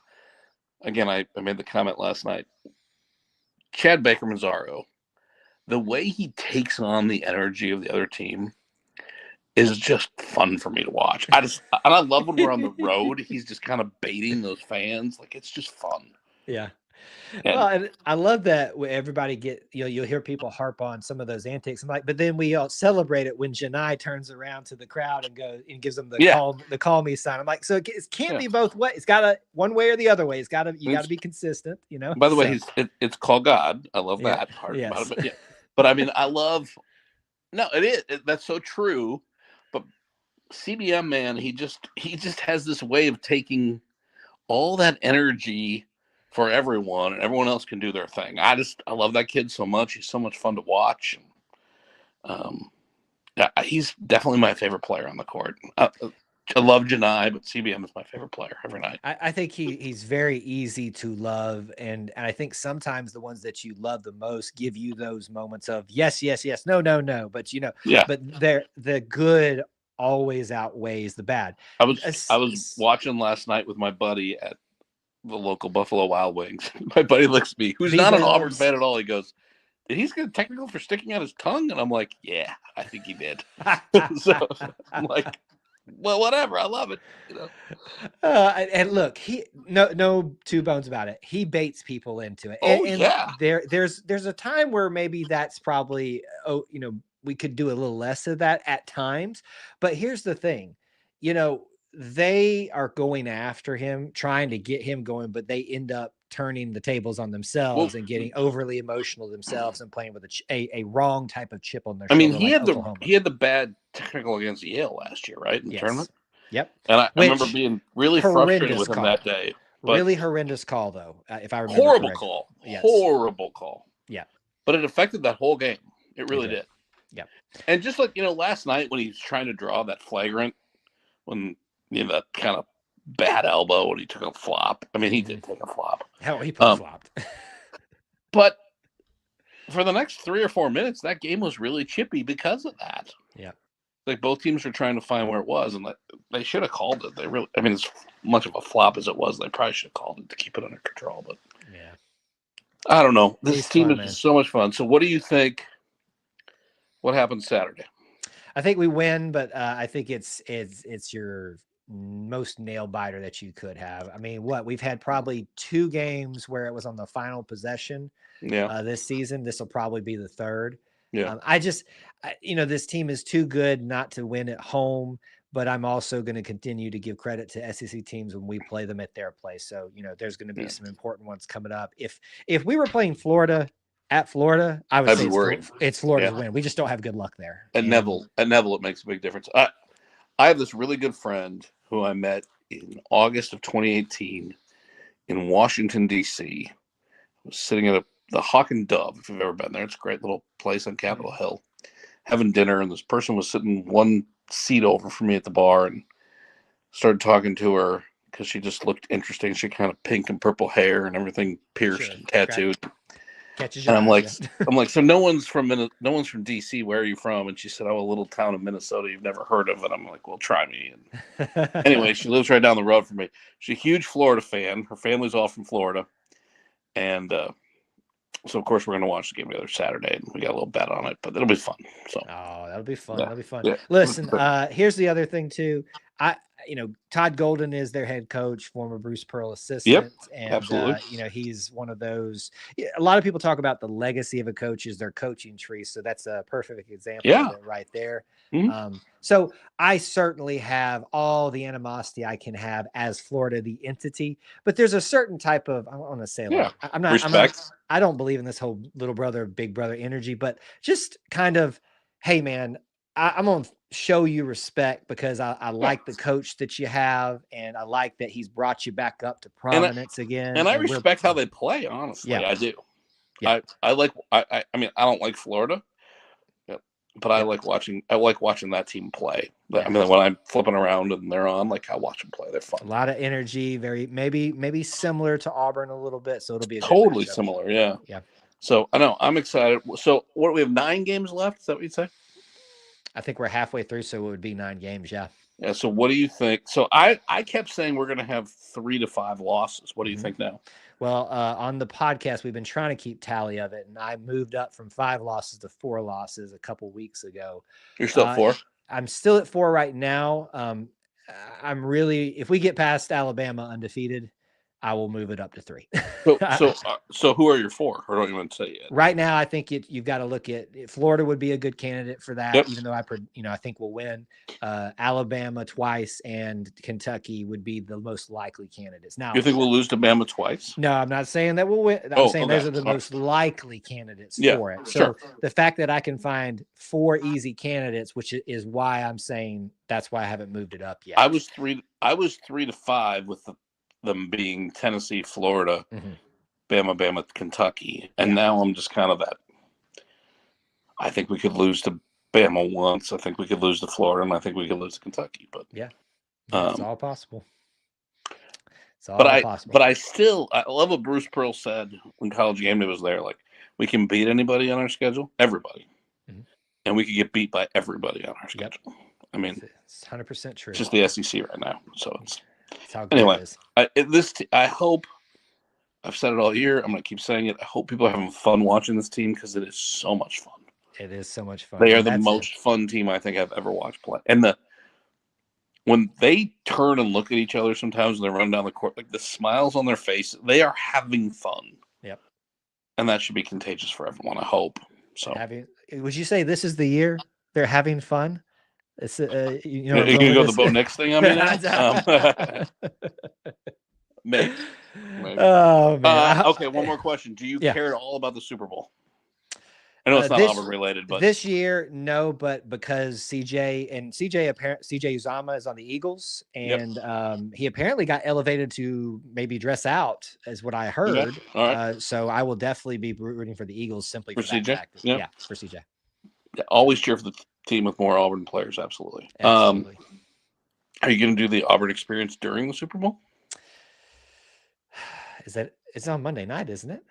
Again, I made the comment last night. Chad Baker-Mazzaro, the way he takes on the energy of the other team is just fun for me to watch. And I love when we're on the road. He's just kind of baiting those fans. Like, it's just fun. Yeah. And, Well, and I love that everybody you'll hear people harp on some of those antics. I'm like, but then we all celebrate it when Janai turns around to the crowd and goes and gives them the call me sign. I'm like, so it can't be both ways. It's got to one way or the other way. You got to be consistent, you know. By the way, it's called God. I love that part yes. about it. But I mean, it is. That's so true. But CBM, man, he just has this way of taking all that energy for everyone, and everyone else can do their thing. I love that kid so much. He's so much fun to watch. He's definitely my favorite player on the court. I love Janai, but CBM is my favorite player every night. I think he's very easy to love, and I think sometimes the ones that you love the most give you those moments of yes, yes, yes, no, no, no. But but the good always outweighs the bad. I was watching last night with my buddy at the local Buffalo Wild Wings. My buddy looks at me, who's not an Auburn fan at all. He goes, "Did he get a technical for sticking out his tongue?" And I'm like, "Yeah, I think he did." So I'm like, "Well, whatever. I love it." And look, no two bones about it. He baits people into it. And there's a time where maybe that's probably we could do a little less of that at times. But here's the thing, they are going after him, trying to get him going, but they end up turning the tables on themselves and getting overly emotional themselves and playing with a wrong type of chip on their shoulder. I mean, he had the bad technical against Yale last year, right? In the tournament. Yep. And I remember being really frustrated with him that day. Really horrendous call, though, if I remember. Horrible call. Yes. Horrible call. Yeah. But it affected that whole game. It really did. Yeah. And just like, last night when he was trying to draw that flagrant, when, that kind of bad elbow when he took a flop. I mean, he did take a flop. Hell, he flopped. But for the next 3 or 4 minutes, that game was really chippy because of that. Yeah. Like, both teams were trying to find where it was, and they should have called it. As much of a flop as it was, they probably should have called it to keep it under control. But yeah, I don't know. This team is so much fun. So what do you think? What happens Saturday? I think we win, but I think it's your most nail biter that you could have. I mean, we've had probably 2 games where it was on the final possession. This season, this will probably be the 3rd. Yeah. This team is too good not to win at home, but I'm also going to continue to give credit to SEC teams when we play them at their place. So, there's going to be some important ones coming up. If we were playing Florida at Florida, I would say it's Florida's win. We just don't have good luck there. At Neville, it makes a big difference. I have this really good friend who I met in August of 2018 in Washington, D.C. I was sitting at the Hawk and Dove, if you've ever been there. It's a great little place on Capitol Hill, having dinner, and this person was sitting one seat over from me at the bar and started talking to her because she just looked interesting. She kind of pink and purple hair and everything pierced and tattooed. And I'm like, so no one's from DC. Where are you from? And she said, "Oh, a little town in Minnesota you've never heard of." And I'm like, "Well, try me." And anyway, she lives right down the road from me. She's a huge Florida fan. Her family's all from Florida, and so of course we're going to watch the game together Saturday. And we got a little bet on it, but it'll be fun. So that'll be fun. Yeah. That'll be fun. Yeah. Listen, here's the other thing too. Todd Golden is their head coach, former Bruce Pearl assistant. Yep, and absolutely. He's one of those. A lot of people talk about the legacy of a coach is their coaching tree. So that's a perfect example of it right there. Mm-hmm. So I certainly have all the animosity I can have as Florida, the entity, but there's a certain type of, I want to say, I don't believe in this whole little brother, big brother energy, but just kind of, hey man, I'm on show you respect because I like the coach that you have, and I like that he's brought you back up to prominence again. And I respect how they play, honestly. Yeah. I do. Yeah. I mean, I don't like Florida, but I like watching that team play. Yeah. I mean, when I'm flipping around and they're on, like, I watch them play. They're fun. A lot of energy, maybe similar to Auburn a little bit. So it'll be totally similar. Yeah. Yeah. So I know I'm excited. So what, we have 9 games left? Is that what you'd say? I think we're halfway through, so it would be 9 games. Yeah. Yeah. So what do you think? So I kept saying we're going to have 3 to 5 losses. What do you think now? Well, on the podcast, we've been trying to keep tally of it, and I moved up from 5 losses to 4 losses a couple weeks ago. You're still at 4? I'm still at 4 right now. I'm really, if we get past Alabama undefeated, I will move it up to 3. So who are your 4? Or don't even say yet. Right now, I think you've got to look at Florida would be a good candidate for that. Even though I think we'll win. Alabama twice and Kentucky would be the most likely candidates. Now, you think we'll lose to Bama twice? No, I'm not saying that we'll win. I'm saying those are the most likely candidates for it. So the fact that I can find 4 easy candidates, which is why I'm saying that's why I haven't moved it up yet. I was 3 to 5 with them being Tennessee, Florida, Bama, Kentucky, and now I'm just kind of that. I think we could lose to Bama once. I think we could lose to Florida, and I think we could lose to Kentucky. But yeah, it's all possible. It's all possible. But I love what Bruce Pearl said when College Game Day was there. Like, we can beat anybody on our schedule, everybody, and we could get beat by everybody on our schedule. I mean, it's 100% true. It's just the SEC right now, so it's. How good anyway, it is. I hope, I've said it all year, I'm going to keep saying it, I hope people are having fun watching this team because it is so much fun. It is so much fun. They are the most fun team I think I've ever watched play. And when they turn and look at each other sometimes when they run down the court, like the smiles on their face, they are having fun. Yep. And that should be contagious for everyone, I hope. So, would you say this is the year they're having fun? It's you can go the Bo Nix thing on me now. Maybe. Oh man. Okay, one more question. Do you care at all about the Super Bowl? I know it's not Auburn related, but this year, no. But because CJ Uzama is on the Eagles, and he apparently got elevated to maybe dress out, is what I heard. Okay. All right. So I will definitely be rooting for the Eagles simply for CJ. That fact. Yeah, for CJ. Yeah, always cheer for the team with more Auburn players. Absolutely. Are you going to do the Auburn experience during the Super Bowl? It's on Monday night, isn't it?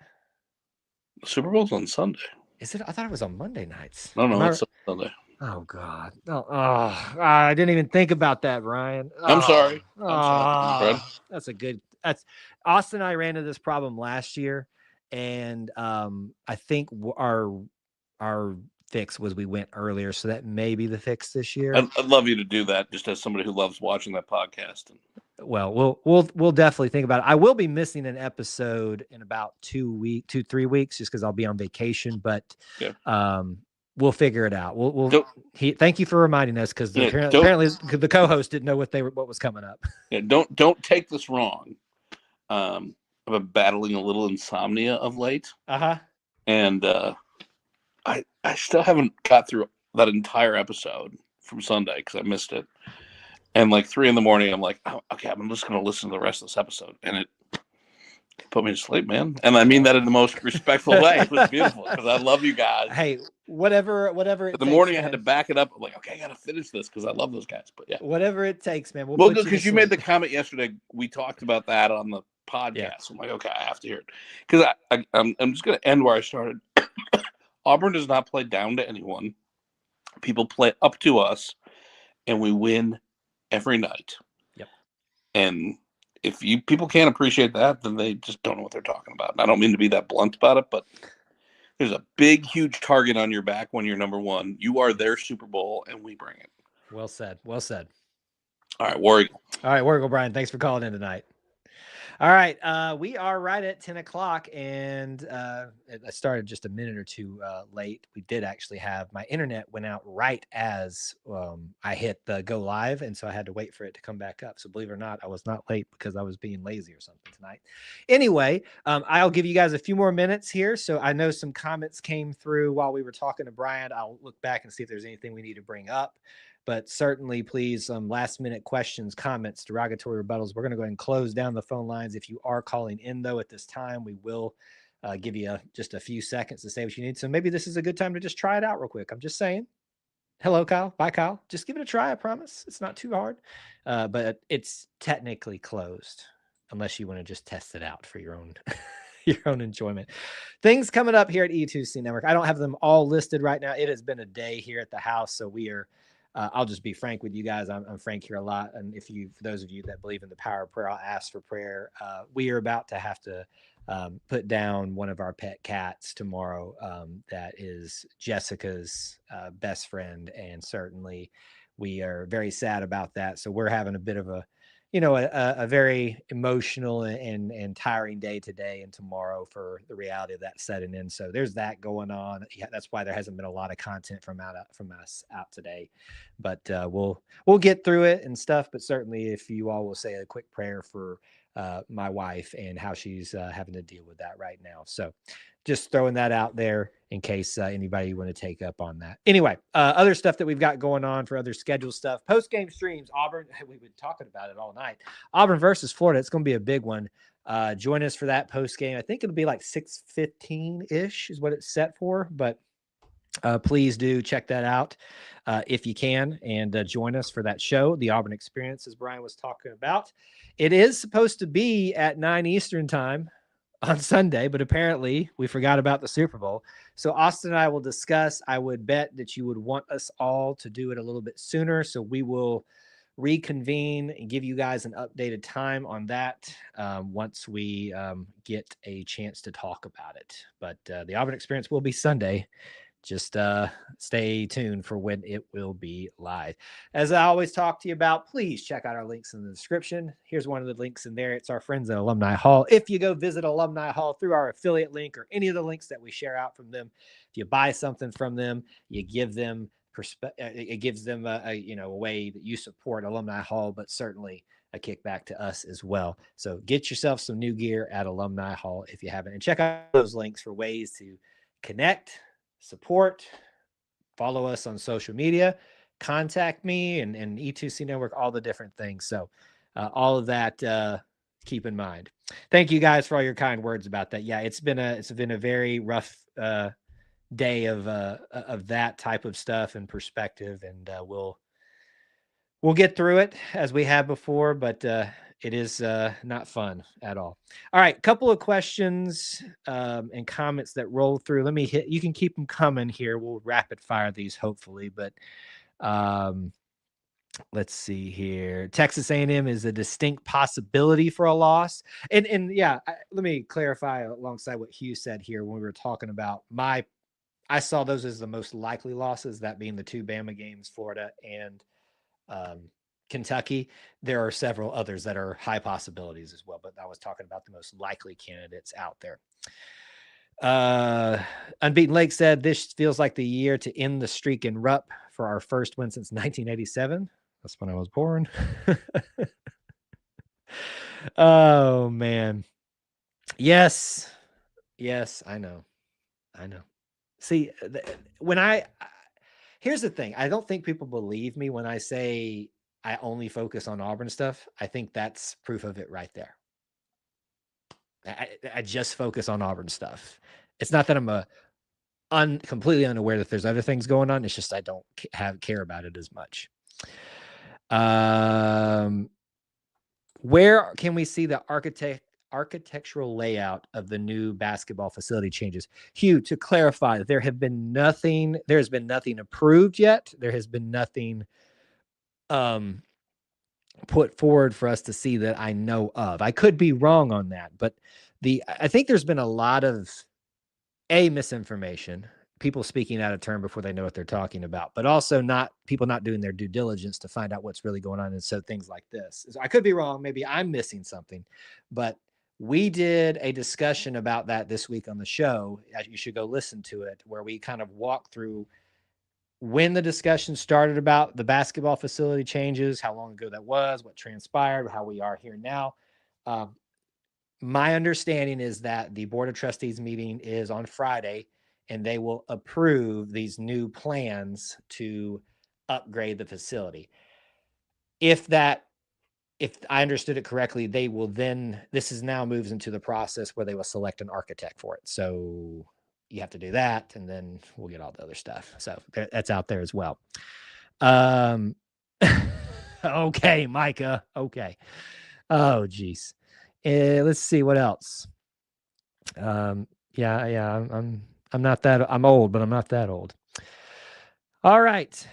The Super Bowl's on Sunday. Is it? I thought it was on Monday nights. No, it's on Sunday. Oh God! I didn't even think about that, Ryan. I'm sorry. That's Austin and I ran into this problem last year, and I think our fix was we went earlier, so that may be the fix this year. I'd love you to do that, just as somebody who loves watching that podcast. Well, we'll definitely think about it. I will be missing an episode in about 3 weeks, just because I'll be on vacation. But we'll figure it out. Thank you for reminding us, because apparently the co-host didn't know what was coming up. Yeah, don't take this wrong. I've been battling a little insomnia of late. And I still haven't got through that entire episode from Sunday because I missed it. And like 3 a.m, I'm like, oh, okay, I'm just going to listen to the rest of this episode. And it put me to sleep, man. And I mean that in the most respectful way. It was beautiful because I love you guys. Hey, whatever. The morning I had to back it up. I'm like, okay, I got to finish this because I love those guys. But yeah, whatever it takes, man. Well, because you made the comment yesterday. We talked about that on the podcast. Yeah. I'm like, okay, I have to hear it because I'm just going to end where I started. Auburn does not play down to anyone. People play up to us, and we win every night. Yep. And if people can't appreciate that, then they just don't know what they're talking about. And I don't mean to be that blunt about it, but there's a big, huge target on your back when you're number one. You are their Super Bowl, and we bring it. Well said. Well said. All right, War Eagle. All right, War Eagle Brian, thanks for calling in tonight. All right, we are right at 10 o'clock, and I started just a minute or two late. We did actually have my internet went out right as I hit the go live, and so I had to wait for it to come back up. So believe it or not, I was not late because I was being lazy or something tonight. Anyway, I'll give you guys a few more minutes here. So I know some comments came through while we were talking to Brian. I'll look back and see if there's anything we need to bring up. but certainly please, last minute questions, comments, derogatory rebuttals. We're going to go ahead and close down the phone lines. If you are calling in though at this time, we will give you just a few seconds to say what you need. So maybe this is a good time to just try it out real quick. I'm just saying. Hello, Kyle. Bye, Kyle. Just give it a try. I promise. It's not too hard, but it's technically closed unless you want to just test it out for your own your own enjoyment. Things coming up here at E2C Network. I don't have them all listed right now. It has been a day here at the house, so we are. I'll just be frank with you guys. I'm frank here a lot, and for those of you that believe in the power of prayer, I'll ask for prayer. We are about to have to put down one of our pet cats tomorrow. That is Jessica's best friend, and certainly we are very sad about that. So we're having a bit of a very emotional and tiring day today and tomorrow for the reality of that setting in. So there's that going on. Yeah, that's why there hasn't been a lot of content from us out today, but we'll get through it and stuff. But certainly, if you all will say a quick prayer for my wife and how she's having to deal with that right now. So just throwing that out there in case anybody want to take up on that. Anyway, other stuff that we've got going on for other scheduled stuff, post-game streams, Auburn, we've been talking about it all night. Auburn versus Florida, it's going to be a big one. Join us for that post-game. I think it'll be like 6:15-ish is what it's set for, but please do check that out if you can, and join us for that show, the Auburn Experience, as Brian was talking about. It is supposed to be at 9 Eastern time on Sunday, but apparently we forgot about the Super Bowl. So Austin and I will discuss. I would bet that you would want us all to do it a little bit sooner. So we will reconvene and give you guys an updated time on that once we get a chance to talk about it. But the Auburn Experience will be Sunday. Just stay tuned for when it will be live. As I always talk to you about, please check out our links in the description. Here's one of the links in there. It's our friends at Alumni Hall. If you go visit Alumni Hall through our affiliate link or any of the links that we share out from them, if you buy something from them, you give them it gives them a way that you support Alumni Hall, but certainly a kickback to us as well. So get yourself some new gear at Alumni Hall if you haven't, and check out those links for ways to connect, support, follow us on social media, contact me and E2C Network, all the different things. So all of that keep in mind. Thank you guys for all your kind words about that. Yeah, it's been a very rough day of that type of stuff and perspective, and we'll get through it as we have before, but it is not fun at all. All right, couple of questions and comments that roll through. Let me hit. You can keep them coming here. We'll rapid fire these hopefully, but let's see here. Texas A&M is a distinct possibility for a loss, and yeah, let me clarify alongside what Hugh said here when we were talking about I saw those as the most likely losses, that being the two Bama games, Florida and Kentucky. There are several others that are high possibilities as well, but I was talking about the most likely candidates out there. Unbeaten Lake said this feels like the year to end the streak in Rupp for our first win since 1987. That's when I was born. Oh man. Yes, I know. See, here's the thing. I don't think people believe me when I say I only focus on Auburn stuff. I think that's proof of it right there. I just focus on Auburn stuff. It's not that I'm completely unaware that there's other things going on. It's just I don't care about it as much. Where can we see the architectural layout of the new basketball facility changes? Hugh, to clarify, there has been nothing approved yet. There has been nothing put forward for us to see that I know of. I could be wrong on that, but I think there's been a lot of misinformation, people speaking out of turn before they know what they're talking about, but also people not doing their due diligence to find out what's really going on. And so things like this, I could be wrong. Maybe I'm missing something, but we did a discussion about that this week on the show. You should go listen to it, where we kind of walk through when the discussion started about the basketball facility changes, how long ago that was, what transpired, how we are here now. My understanding is that the Board of Trustees meeting is on Friday, and they will approve these new plans to upgrade the facility. If I understood it correctly, they will then, this is now moves into the process where they will select an architect for it. So you have to do that, and then we'll get all the other stuff. So that's out there as well. Okay, Micah. Okay. Oh, geez. Let's see what else. I'm not that, I'm old, but I'm not that old. All right.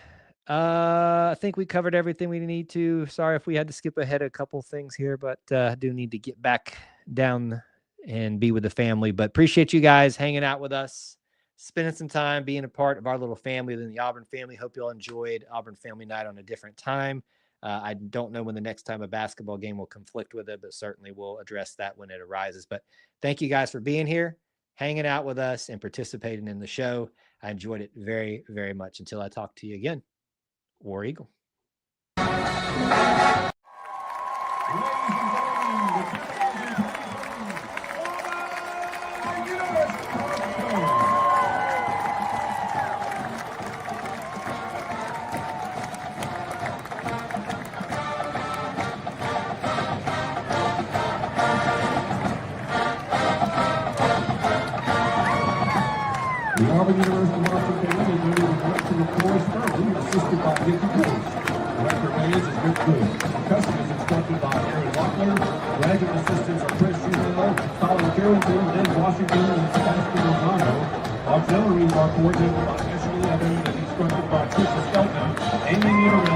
I think we covered everything we need to. Sorry if we had to skip ahead a couple things here, but I do need to get back down and be with the family. But appreciate you guys hanging out with us, spending some time, being a part of our little family within the Auburn family. Hope you all enjoyed Auburn Family Night on a different time. I don't know when the next time a basketball game will conflict with it, but certainly we'll address that when it arises. But thank you guys for being here, hanging out with us, and participating in the show. I enjoyed it very, very much. Until I talk to you again. War Eagle. The Auburn University Marching Band is under the direction of Forrest Furley, assisted by Dickie Bruce. Director Bands is Rick Good. Percussion is instructed by Aaron Locklear. Graduate assistants are Chris Schumel, Colin Carrington, Lynn Washington, and Sebastian Lozano. Auxiliaries are coordinated by Ashley Evans and instructed by Trisha Skelton, aiming in around